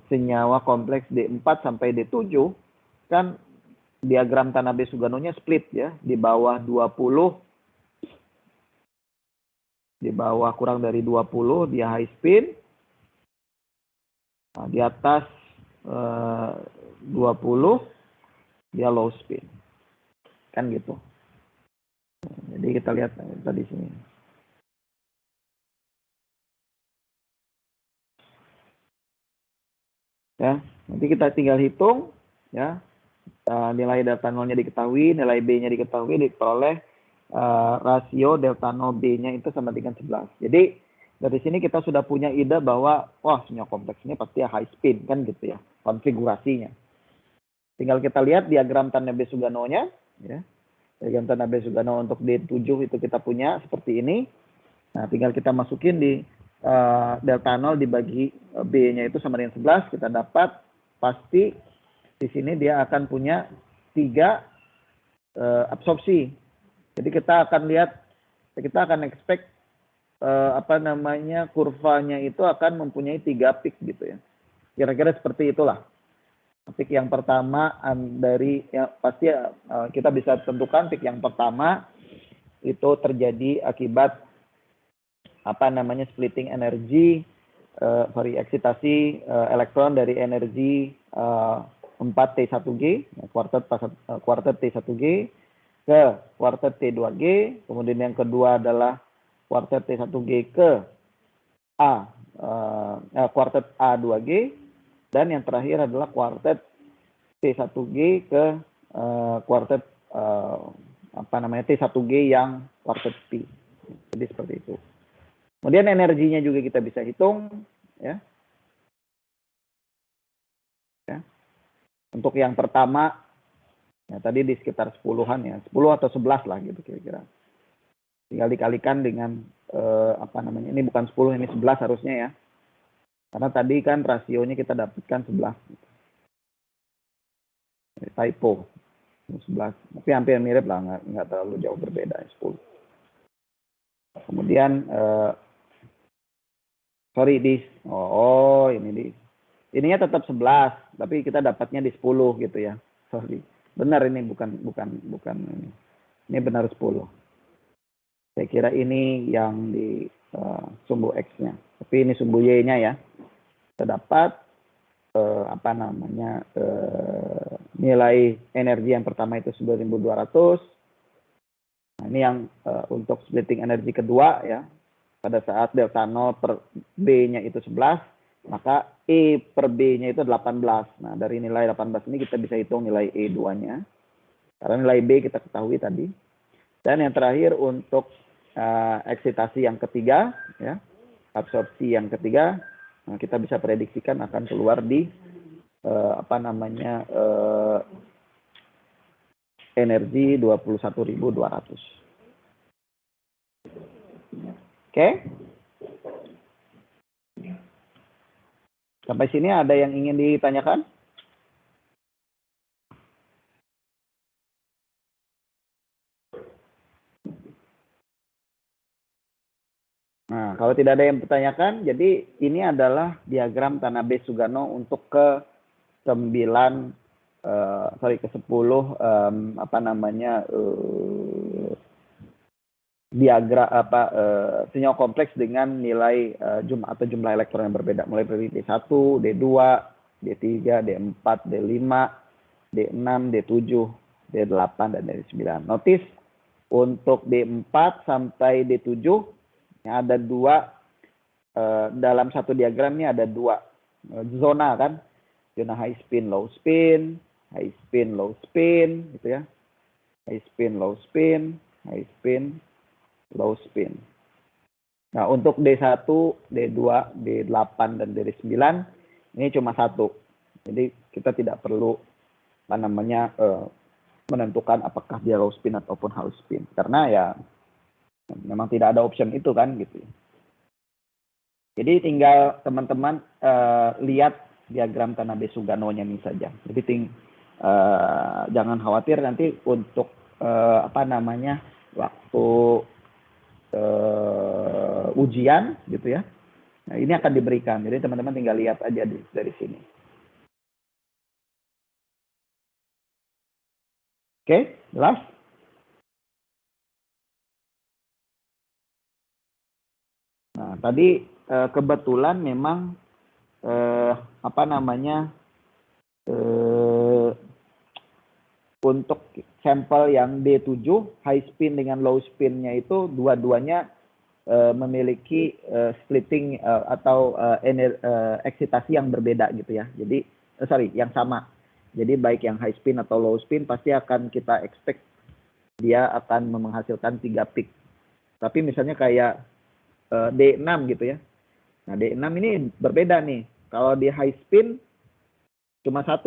Speaker 1: senyawa kompleks D4 sampai D7 kan diagram Tanabe-Suganonya split ya, di bawah 20, di bawah kurang dari 20 dia high spin, nah, di atas 20 dia low spin, kan gitu. Jadi kita lihat tadi sini. Ya, nanti kita tinggal hitung ya, nilai delta nolnya diketahui, nilai B-nya diketahui, diperoleh rasio delta nol B-nya itu sama dengan 11. Jadi dari sini kita sudah punya ide bahwa wah senyawa kompleks ini pasti high spin, kan gitu ya konfigurasinya. Tinggal kita lihat diagram Tanabe-Suganonya ya. Diagram Tanabe-Sugano untuk D7 itu kita punya seperti ini. Nah, tinggal kita masukin di delta 0 dibagi B-nya itu sama dengan 11, kita dapat pasti di sini dia akan punya 3 absorpsi. Jadi kita akan lihat, kita akan expect kurvanya itu akan mempunyai 3 peak gitu ya. Kira-kira seperti itulah. Peak yang pertama pasti kita bisa tentukan peak yang pertama itu terjadi akibat splitting energi, eksitasi elektron dari energi 4T1G, kuartet T1G ke kuartet T2G, kemudian yang kedua adalah kuartet T1G ke kuartet A2G, dan yang terakhir adalah kuartet T1G ke kuartet T1G yang kuartet P. Jadi seperti itu. Kemudian energinya juga kita bisa hitung, ya. Untuk yang pertama, ya tadi di sekitar 10-an ya, 10 atau 11 lah gitu kira-kira. Tinggal dikalikan dengan ini bukan 10, ini 11 harusnya ya. Karena tadi kan rasionya kita dapatkan 11. Typo 11, tapi hampir mirip lah, nggak terlalu jauh berbeda 10. Kemudian ininya tetap 11, tapi kita dapatnya di 10 gitu ya. Sorry, benar ini bukan ini benar 10. Saya kira ini yang di sumbu X-nya, tapi ini sumbu Y-nya ya. Kita dapat nilai energi yang pertama itu 9.200. Nah, ini yang untuk splitting energi kedua ya. Pada saat delta 0 per B-nya itu 11, maka E per B-nya itu 18. Nah, dari nilai 18 ini kita bisa hitung nilai E2-nya. Karena nilai B kita ketahui tadi. Dan yang terakhir untuk eksitasi yang ketiga, ya, absorpsi yang ketiga, nah, kita bisa prediksikan akan keluar di energi 21.200. Oke? Sampai sini ada yang ingin ditanyakan? Nah, kalau tidak ada yang ditanyakan, jadi ini adalah diagram Tanabe-Sugano untuk ke 10 diagram senyawa kompleks dengan nilai jumlah elektron yang berbeda, mulai dari D1, D2, D3, D4, D5, D6, D7, D8, dan D9. Notice untuk D4 sampai D7 ada 2 dalam satu diagram ini ada 2 zona kan, zona high spin, low spin, high spin, low spin, gitu ya, high spin, low spin, high spin, low spin. Nah, untuk D1, D2, D8, dan D9 ini cuma 1. Jadi kita tidak perlu menentukan apakah dia low spin ataupun high spin, karena ya memang tidak ada option itu kan gitu. Jadi tinggal teman-teman lihat diagram Tanabe-Sugano-nya ini saja. Jadi jangan khawatir nanti untuk waktu ujian gitu ya. Nah, ini akan diberikan. Jadi teman-teman tinggal lihat aja dari sini. Oke, jelas? Nah, tadi kebetulan memang untuk sampel yang D7 high spin dengan low spin-nya itu dua-duanya memiliki splitting atau eksitasi yang berbeda gitu ya. Jadi yang sama. Jadi baik yang high spin atau low spin pasti akan kita expect dia akan menghasilkan 3 peak. Tapi misalnya kayak D6 gitu ya. Nah, D6 ini berbeda nih. Kalau di high spin cuma 1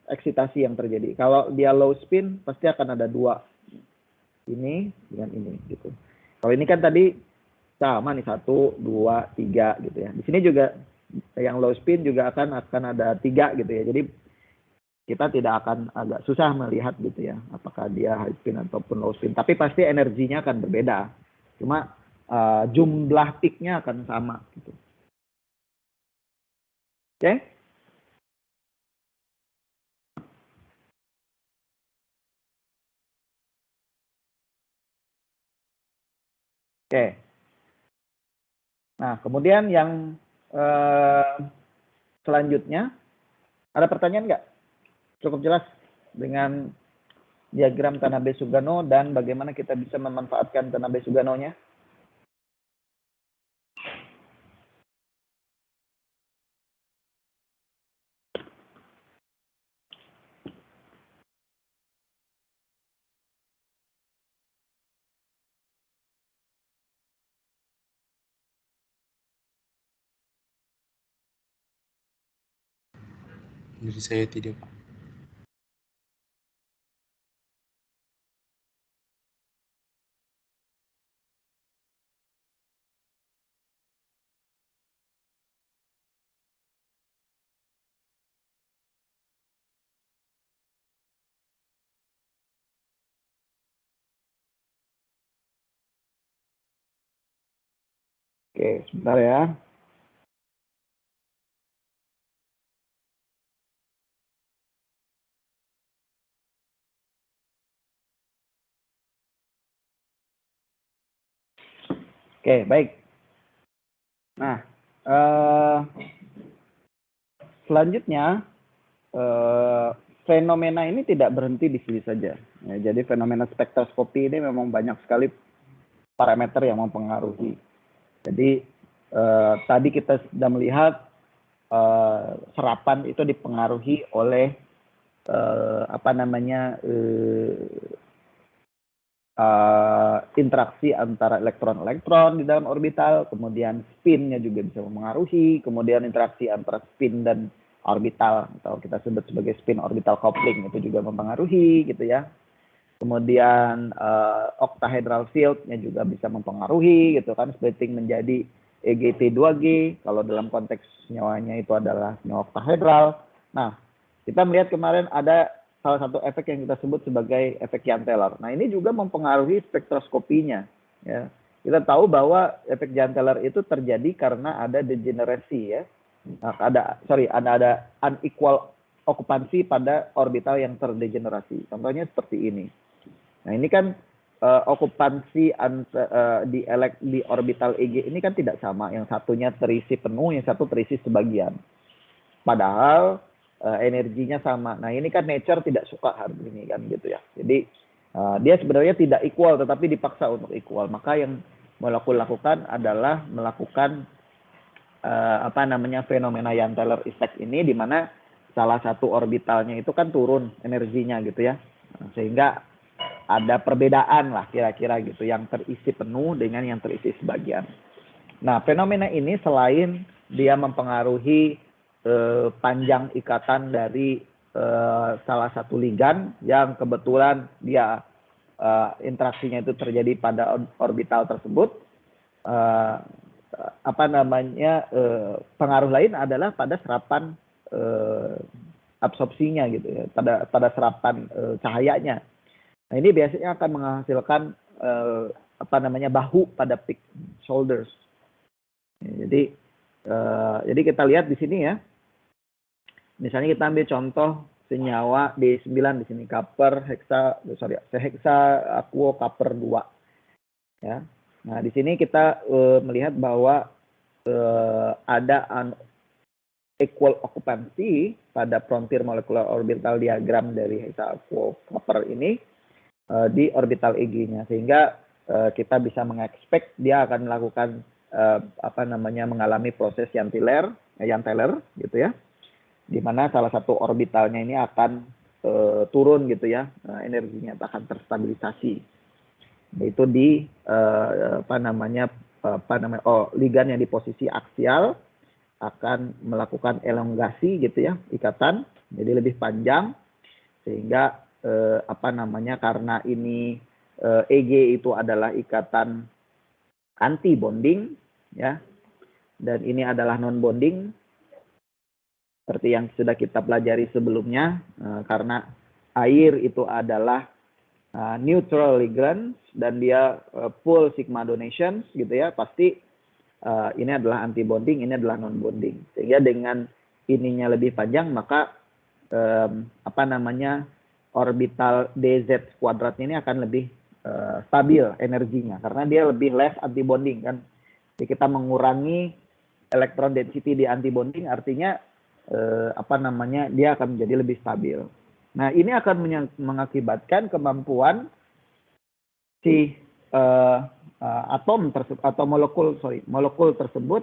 Speaker 1: eksitasi yang terjadi. Kalau dia low spin pasti akan ada 2. Ini dengan ini gitu. Kalau ini kan tadi sama nih 1, 2, 3 gitu ya. Di sini juga yang low spin juga akan ada 3 gitu ya. Jadi kita tidak akan agak susah melihat gitu ya, apakah dia high spin ataupun low spin. Tapi pasti energinya akan berbeda. Cuma jumlah peak-nya akan sama gitu. Oke? Oke. Nah, kemudian yang selanjutnya, ada pertanyaan nggak? Cukup jelas dengan diagram Tanabe-Sugano dan bagaimana kita bisa memanfaatkan Tanabe-Sugano-nya?
Speaker 3: Jadi saya tidak.
Speaker 1: Oke, sebentar ya. Oke, baik. Nah, selanjutnya fenomena ini tidak berhenti di sini saja. Ya, jadi fenomena spektroskopi ini memang banyak sekali parameter yang mempengaruhi. Jadi tadi kita sudah melihat serapan itu dipengaruhi oleh interaksi antara elektron-elektron di dalam orbital, kemudian spin-nya juga bisa mempengaruhi, kemudian interaksi antara spin dan orbital atau kita sebut sebagai spin orbital coupling itu juga mempengaruhi gitu ya. Kemudian octahedral field-nya juga bisa mempengaruhi gitu kan, splitting menjadi EGT2G kalau dalam konteks senyawanya itu adalah senyawa octahedral. Nah, kita melihat kemarin ada salah satu efek yang kita sebut sebagai efek Jahn-Teller. Nah, ini juga mempengaruhi spektroskopinya. Ya. Kita tahu bahwa efek Jahn-Teller itu terjadi karena ada degenerasi ya. Nah, ada unequal okupansi pada orbital yang terdegenerasi. Contohnya seperti ini. Nah, ini kan okupansi di orbital EG ini kan tidak sama. Yang satunya terisi penuh, yang satu terisi sebagian. Padahal energinya sama. Nah, ini kan nature tidak suka hal ini kan gitu ya. Jadi dia sebenarnya tidak equal tetapi dipaksa untuk equal. Maka yang lakukan adalah melakukan fenomena Jahn-Teller effect ini di mana salah satu orbitalnya itu kan turun energinya gitu ya. Nah, sehingga ada perbedaan lah kira-kira gitu yang terisi penuh dengan yang terisi sebagian. Nah, fenomena ini selain dia mempengaruhi panjang ikatan dari salah satu ligan yang kebetulan dia interaksinya itu terjadi pada orbital tersebut, pengaruh lain adalah pada serapan absorpsinya gitu ya, pada serapan cahayanya. Nah, ini biasanya akan menghasilkan bahu pada peak, shoulders. Jadi kita lihat di sini ya. Misalnya kita ambil contoh senyawa D9 di sini, hexa aquo copper 2. Ya. Nah, di sini kita melihat bahwa ada unequal occupancy pada frontier molecular orbital diagram dari hexa aquo copper ini di orbital EG-nya, sehingga kita bisa mengekspek dia akan melakukan mengalami proses Jahn-Teller gitu ya, di mana salah satu orbitalnya ini akan turun gitu ya, energinya akan terstabilisasi, yaitu di ligan yang di posisi aksial akan melakukan elongasi gitu ya, ikatan jadi lebih panjang, sehingga karena ini EG itu adalah ikatan anti bonding ya, dan ini adalah non bonding, seperti yang sudah kita pelajari sebelumnya, karena air itu adalah neutral ligand dan dia full sigma donations gitu ya, pasti ini adalah anti bonding, ini adalah non bonding. Sehingga dengan ininya lebih panjang, maka orbital DZ kuadratnya ini akan lebih stabil energinya karena dia lebih less anti bonding kan. Jadi kita mengurangi elektron density di anti bonding, artinya dia akan menjadi lebih stabil. Nah, ini akan mengakibatkan kemampuan si atom tersebut atau molekul tersebut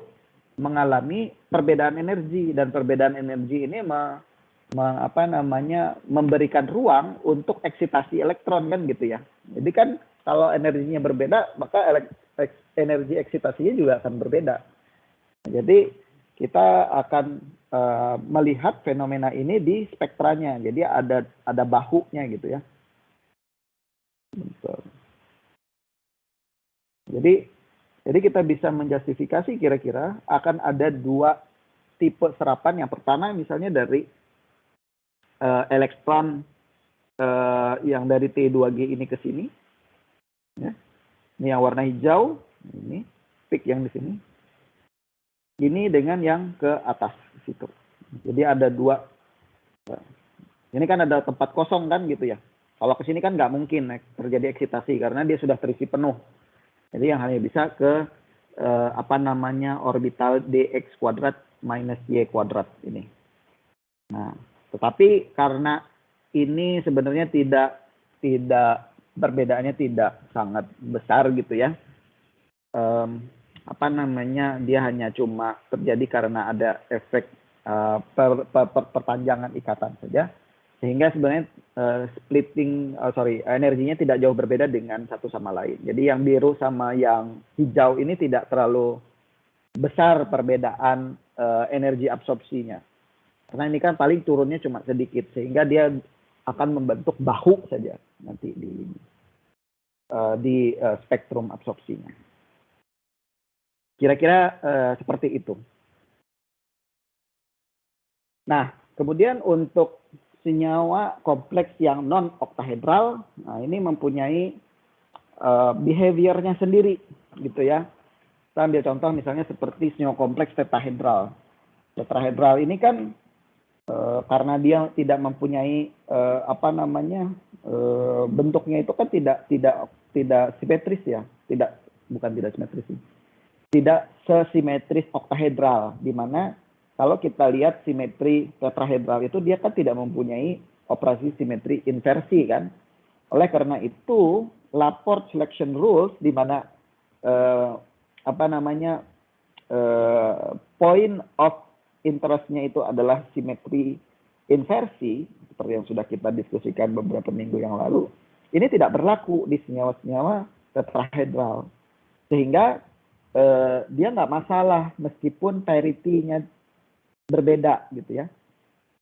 Speaker 1: mengalami perbedaan energi, dan perbedaan energi ini memberikan ruang untuk eksitasi elektron kan gitu ya. Jadi kan kalau energinya berbeda, maka energi eksitasinya juga akan berbeda. Jadi kita akan melihat fenomena ini di spektranya. Jadi ada bahunya gitu ya. Jadi kita bisa menjustifikasi kira-kira akan ada dua tipe serapan. Yang pertama misalnya dari elektron yang dari T2G ini ke sini. Ya. Ini yang warna hijau, ini peak yang di sini. Ini dengan yang ke atas situ. Jadi ada dua. Ini kan ada tempat kosong kan gitu ya. Kalau ke sini kan nggak mungkin terjadi eksitasi karena dia sudah terisi penuh. Jadi yang hanya bisa ke orbital dx kuadrat minus y kuadrat ini. Nah, tetapi karena ini sebenarnya tidak perbedaannya tidak sangat besar gitu ya. Dia hanya cuma terjadi karena ada efek perpanjangan ikatan saja, sehingga sebenarnya energinya tidak jauh berbeda dengan satu sama lain. Jadi yang biru sama yang hijau ini tidak terlalu besar perbedaan energi absorpsinya, karena ini kan paling turunnya cuma sedikit, sehingga dia akan membentuk bahu saja nanti di spektrum absorpsinya. Kira-kira seperti itu. Nah, kemudian untuk senyawa kompleks yang non-oktahedral, nah ini mempunyai behaviornya sendiri, gitu ya. Kita ambil contoh misalnya seperti senyawa kompleks tetrahedral. Tetrahedral ini kan karena dia tidak mempunyai bentuknya itu kan tidak simetris ya, tidak simetris sih. Tidak sesimetris oktahedral, di mana kalau kita lihat simetri tetrahedral itu dia kan tidak mempunyai operasi simetri inversi kan. Oleh karena itu, Laporte selection rules di mana point of interest-nya itu adalah simetri inversi, seperti yang sudah kita diskusikan beberapa minggu yang lalu, ini tidak berlaku di senyawa-senyawa tetrahedral. Sehingga dia nggak masalah meskipun parity-nya berbeda gitu ya.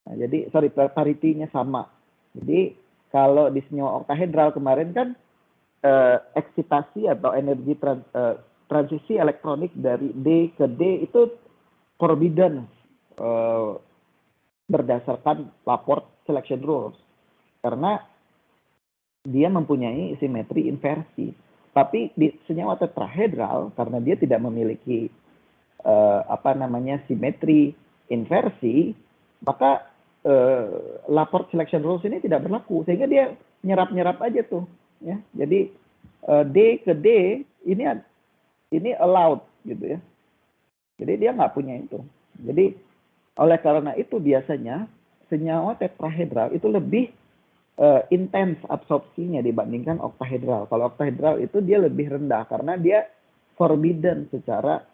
Speaker 1: Nah, jadi parity-nya sama. Jadi kalau di senyawa oktahedral kemarin kan eksitasi atau energi transisi elektronik dari D ke D itu forbidden berdasarkan Laporte selection rules, karena dia mempunyai simetri inversi. Tapi di senyawa tetrahedral karena dia tidak memiliki simetri inversi, maka Laporte selection rules ini tidak berlaku, sehingga dia nyerap aja tuh ya. Jadi D ke D ini allowed gitu ya. Jadi dia nggak punya itu. Jadi oleh karena itu biasanya senyawa tetrahedral itu lebih intens absorpsinya dibandingkan oktahedral. Kalau oktahedral itu dia lebih rendah karena dia forbidden secara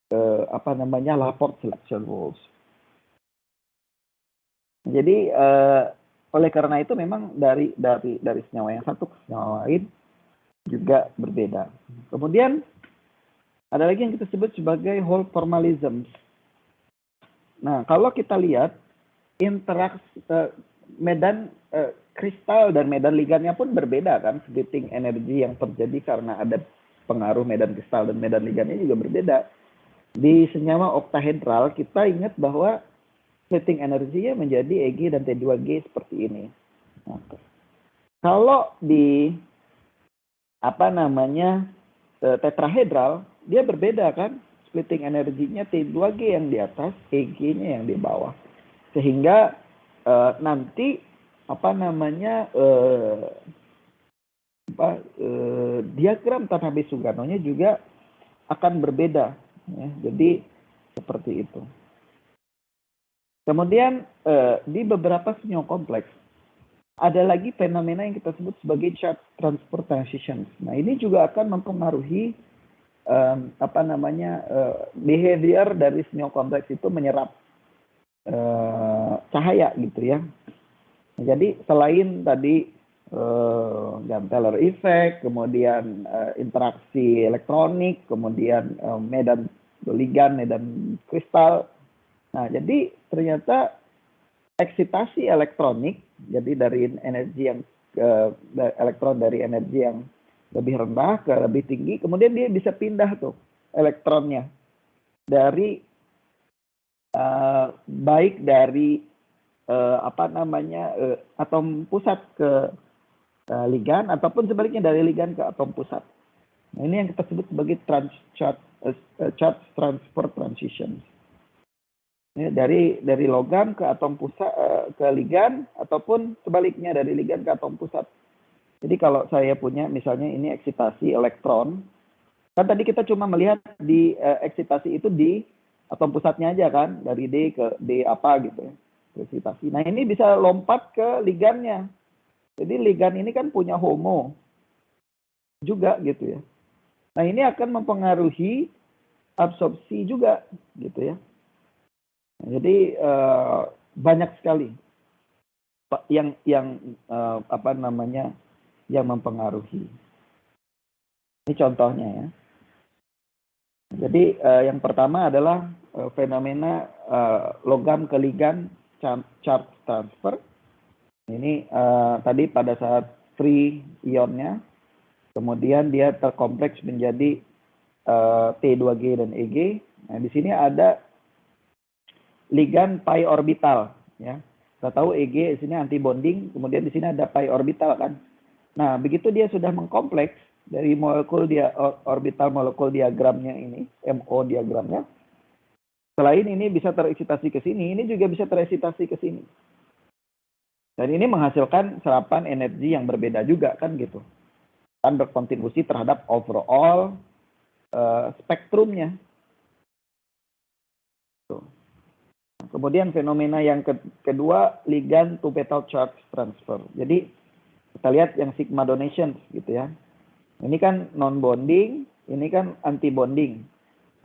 Speaker 1: Laporte selection rules. Jadi oleh karena itu memang dari senyawa yang satu ke senyawa lain juga berbeda. Kemudian ada lagi yang kita sebut sebagai Hall formalisms. Nah, kalau kita lihat interaksi medan kristal dan medan ligannya pun berbeda kan, splitting energi yang terjadi karena ada pengaruh medan kristal dan medan ligannya juga berbeda. Di senyawa oktahedral kita ingat bahwa splitting energinya menjadi Eg dan T2G seperti ini. Nah, kalau di tetrahedral, dia berbeda kan, splitting energinya T2G yang di atas, Eg-nya yang di bawah, sehingga nanti diagram Tanabe-Suganonya juga akan berbeda, ya. Jadi seperti itu. Kemudian di beberapa senyawa kompleks ada lagi fenomena yang kita sebut sebagai charge transfer transitions. Nah, ini juga akan mempengaruhi behavior dari senyawa kompleks itu menyerap cahaya gitu ya. Jadi selain tadi Gunn-Taylor effect, kemudian interaksi elektronik, kemudian medan ligan, medan kristal. Nah, jadi ternyata eksitasi elektronik, jadi dari energi yang elektron dari energi yang lebih rendah ke lebih tinggi, kemudian dia bisa pindah tuh elektronnya dari baik dari atom pusat ke ligan ataupun sebaliknya dari ligan ke atom pusat. Nah, ini yang kita sebut sebagai charge transfer transition. Ya, dari logam ke atom pusat ke ligan ataupun sebaliknya dari ligan ke atom pusat. Jadi kalau saya punya misalnya ini eksitasi elektron, kan tadi kita cuma melihat di eksitasi itu di atom pusatnya aja kan, dari D ke D apa gitu ya, eksitasi. Nah, ini bisa lompat ke ligannya. Jadi ligan ini kan punya HOMO juga gitu ya. Nah, ini akan mempengaruhi absorpsi juga gitu ya. Jadi banyak sekali yang yang mempengaruhi. Ini contohnya ya. Jadi yang pertama adalah fenomena logam ke ligan charge transfer. Ini tadi pada saat free ionnya, kemudian dia terkompleks menjadi T2G dan Eg. Nah, di sini ada ligan pi orbital ya. Kita tahu Eg di sini anti bonding, kemudian di sini ada pi orbital kan. Nah, begitu dia sudah mengkompleks dari orbital molekul diagramnya ini, MO diagramnya. Selain ini bisa tereksitasi ke sini, ini juga bisa tereksitasi ke sini. Dan ini menghasilkan serapan energi yang berbeda juga kan gitu. Dan berkontribusi terhadap overall spektrumnya. Kemudian fenomena yang kedua, ligan to metal charge transfer. Jadi kita lihat yang sigma donations gitu ya. Ini kan non bonding, ini kan anti bonding.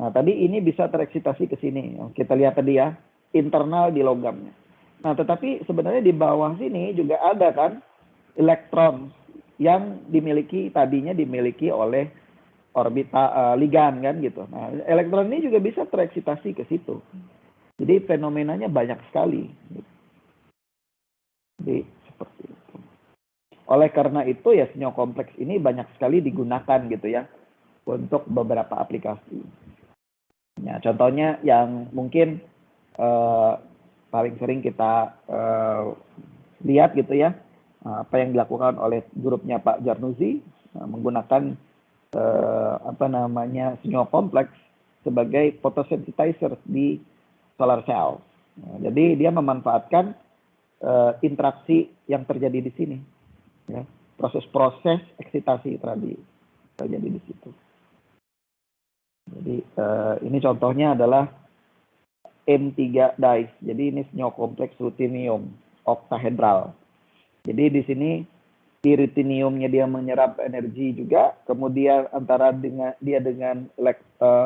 Speaker 1: Nah, tadi ini bisa tereksitasi ke sini. Kita lihat tadi ya, internal di logamnya. Nah, tetapi sebenarnya di bawah sini juga ada kan elektron yang tadinya dimiliki oleh orbital ligan kan gitu. Nah, elektron ini juga bisa tereksitasi ke situ. Jadi fenomenanya banyak sekali. Jadi seperti itu. Oleh karena itu ya senyawa kompleks ini banyak sekali digunakan gitu ya untuk beberapa aplikasi. Ya, contohnya yang mungkin paling sering kita lihat gitu ya, apa yang dilakukan oleh grupnya Pak Jarnuzi menggunakan senyawa kompleks sebagai photosensitizer di solar cell. Nah, jadi dia memanfaatkan interaksi yang terjadi di sini, ya, proses-proses eksitasi tadi terjadi di situ. Jadi ini contohnya adalah M3 dice. Jadi ini senyawa kompleks rutinium oktahedral. Jadi di sini di rutiniumnya dia menyerap energi juga, kemudian antara dengan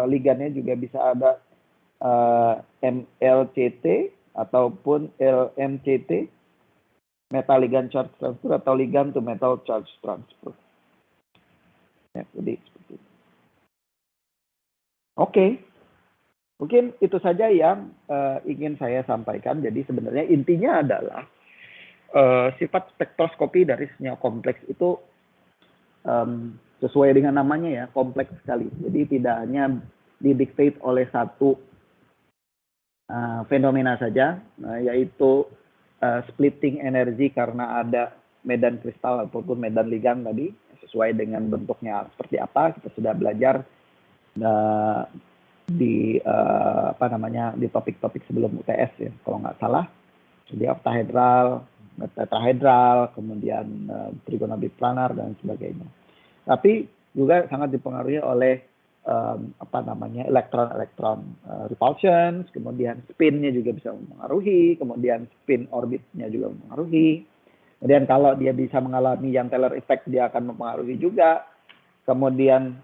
Speaker 1: ligannya juga bisa ada MLCT ataupun LMCT, metal ligand charge transfer atau ligand to metal charge transfer. Ya, jadi seperti itu. Oke. Mungkin itu saja yang ingin saya sampaikan. Jadi sebenarnya intinya adalah sifat spektroskopi dari senyawa kompleks itu sesuai dengan namanya ya, kompleks sekali. Jadi tidak hanya didiktate oleh satu fenomena saja, yaitu splitting energi karena ada medan kristal ataupun medan ligan tadi, sesuai dengan bentuknya seperti apa. Kita sudah belajar di di topik-topik sebelum UTS ya, kalau nggak salah. Jadi oktahedral, tetrahedral, kemudian trigono biplanar dan sebagainya. Tapi juga sangat dipengaruhi oleh elektron-elektron repulsion, kemudian spinnya juga bisa mempengaruhi, kemudian spin orbitnya juga mempengaruhi. Kemudian kalau dia bisa mengalami yang Taylor effect, dia akan mempengaruhi juga. Kemudian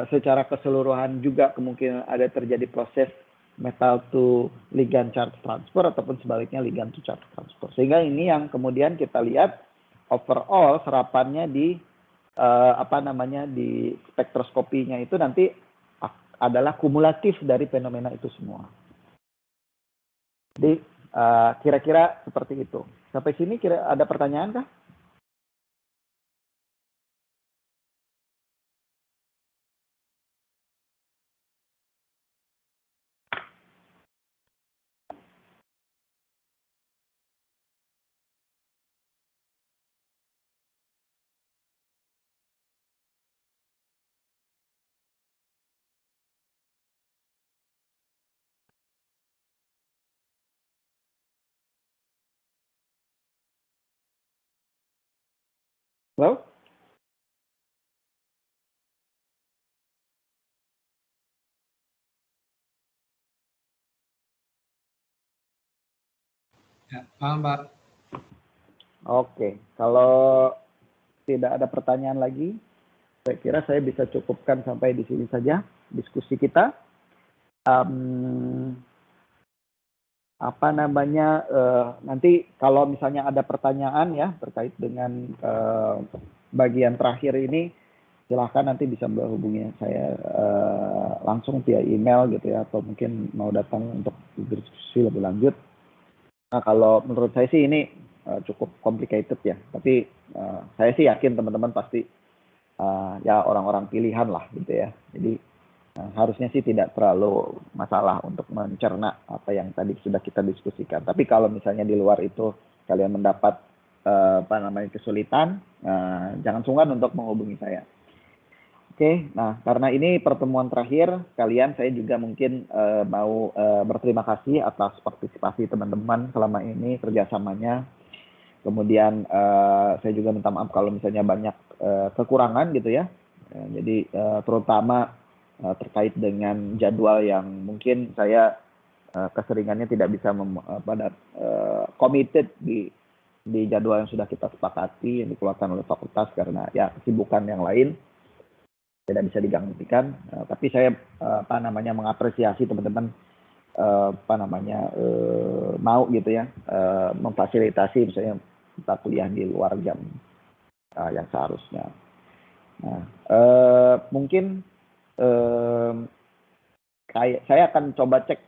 Speaker 1: secara keseluruhan juga kemungkinan ada terjadi proses metal to ligand charge transfer ataupun sebaliknya ligand to charge transfer. Sehingga ini yang kemudian kita lihat overall serapannya di di spektroskopinya itu nanti adalah kumulatif dari fenomena itu semua. Jadi kira-kira seperti itu. Sampai sini kira ada pertanyaan kah? Halo?
Speaker 2: Ya, paham Pak.
Speaker 1: Oke, kalau tidak ada pertanyaan lagi, saya kira saya bisa cukupkan sampai di sini saja diskusi kita. Nanti kalau misalnya ada pertanyaan ya terkait dengan bagian terakhir ini, silahkan nanti bisa menghubungi saya langsung via email gitu ya, atau mungkin mau datang untuk diskusi lebih lanjut. Nah, kalau menurut saya sih ini cukup complicated ya, tapi saya sih yakin teman-teman pasti ya orang-orang pilihan lah gitu ya. Jadi harusnya sih tidak terlalu masalah untuk mencerna apa yang tadi sudah kita diskusikan. Tapi kalau misalnya di luar itu kalian mendapat kesulitan, jangan sungkan untuk menghubungi saya. Oke, nah karena ini pertemuan terakhir kalian, saya juga mungkin mau berterima kasih atas partisipasi teman-teman selama ini, kerjasamanya. Kemudian saya juga minta maaf kalau misalnya banyak kekurangan gitu ya. Jadi terutama terkait dengan jadwal yang mungkin saya keseringannya tidak bisa committed di jadwal yang sudah kita sepakati yang dikeluarkan oleh fakultas karena ya kesibukan yang lain tidak bisa digantikan. Tapi saya mengapresiasi teman-teman mau gitu ya memfasilitasi misalnya kita kuliah di luar jam yang seharusnya. Nah, mungkin saya akan coba cek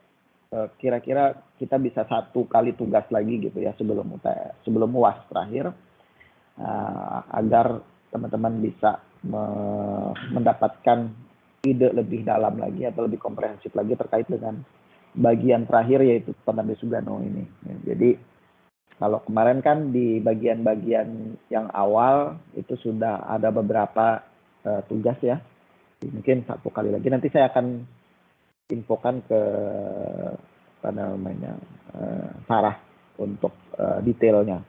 Speaker 1: kira-kira kita bisa 1 kali tugas lagi gitu ya sebelum UAS terakhir, agar teman-teman bisa mendapatkan ide lebih dalam lagi atau lebih komprehensif lagi terkait dengan bagian terakhir yaitu Penanda Sugano ini. Jadi kalau kemarin kan di bagian-bagian yang awal itu sudah ada beberapa tugas ya. Mungkin 1 kali lagi nanti saya akan infokan ke Sarah untuk detailnya.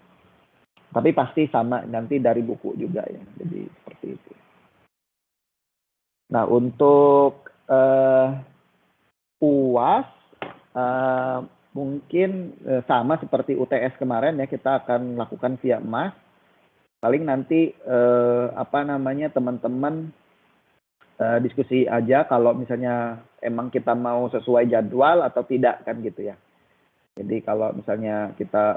Speaker 1: Tapi pasti sama nanti dari buku juga ya. Jadi seperti itu. Nah, untuk UAS mungkin sama seperti UTS kemarin ya, kita akan lakukan via emas. Paling nanti teman-teman diskusi aja kalau misalnya emang kita mau sesuai jadwal atau tidak kan gitu ya. Jadi kalau misalnya kita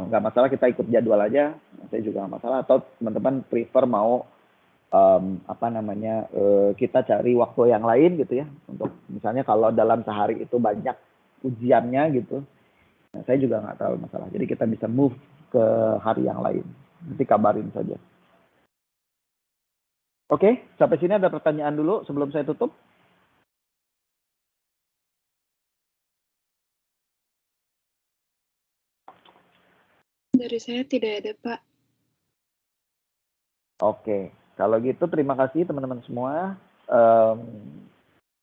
Speaker 1: nggak masalah kita ikut jadwal aja, saya juga nggak masalah. Atau teman-teman prefer mau kita cari waktu yang lain gitu ya. Untuk misalnya kalau dalam sehari itu banyak ujiannya gitu, nah, saya juga nggak terlalu masalah. Jadi kita bisa move ke hari yang lain. Nanti kabarin saja. Oke, sampai sini ada pertanyaan dulu sebelum saya tutup.
Speaker 3: Dari saya tidak ada, Pak.
Speaker 1: Oke, kalau gitu terima kasih teman-teman semua.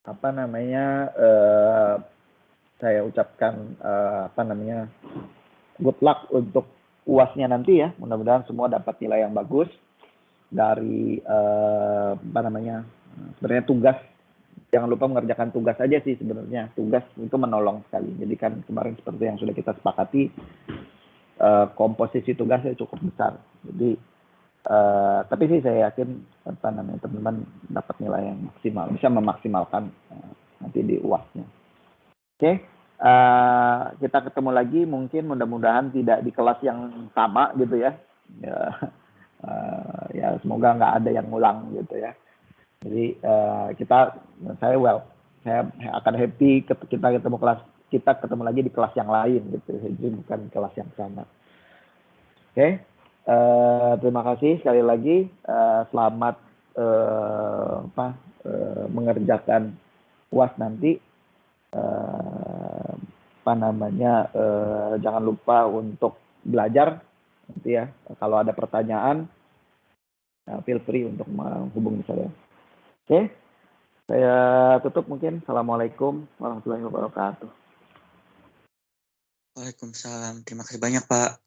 Speaker 1: Apa namanya? Saya ucapkan good luck untuk UASnya nanti ya. Mudah-mudahan semua dapat nilai yang bagus dari sebenarnya tugas. Jangan lupa mengerjakan tugas aja sih sebenarnya. Tugas itu menolong sekali. Jadi kan kemarin seperti yang sudah kita sepakati, komposisi tugasnya cukup besar. Jadi tapi sih saya yakin teman-teman dapat nilai yang maksimal, bisa memaksimalkan nanti di UASnya. Oke, kita ketemu lagi mungkin mudah-mudahan tidak di kelas yang sama gitu ya. Ya semoga nggak ada yang ngulang gitu ya. Jadi saya akan happy kita ketemu lagi di kelas yang lain gitu. Jadi bukan kelas yang sama. Oke. Terima kasih sekali lagi. Selamat mengerjakan UAS nanti. Jangan lupa untuk belajar nanti ya. Kalau ada pertanyaan, feel free untuk menghubungi saya. Oke. Saya tutup mungkin. Assalamualaikum warahmatullahi wabarakatuh.
Speaker 4: Waalaikumsalam. Terima kasih banyak, Pak.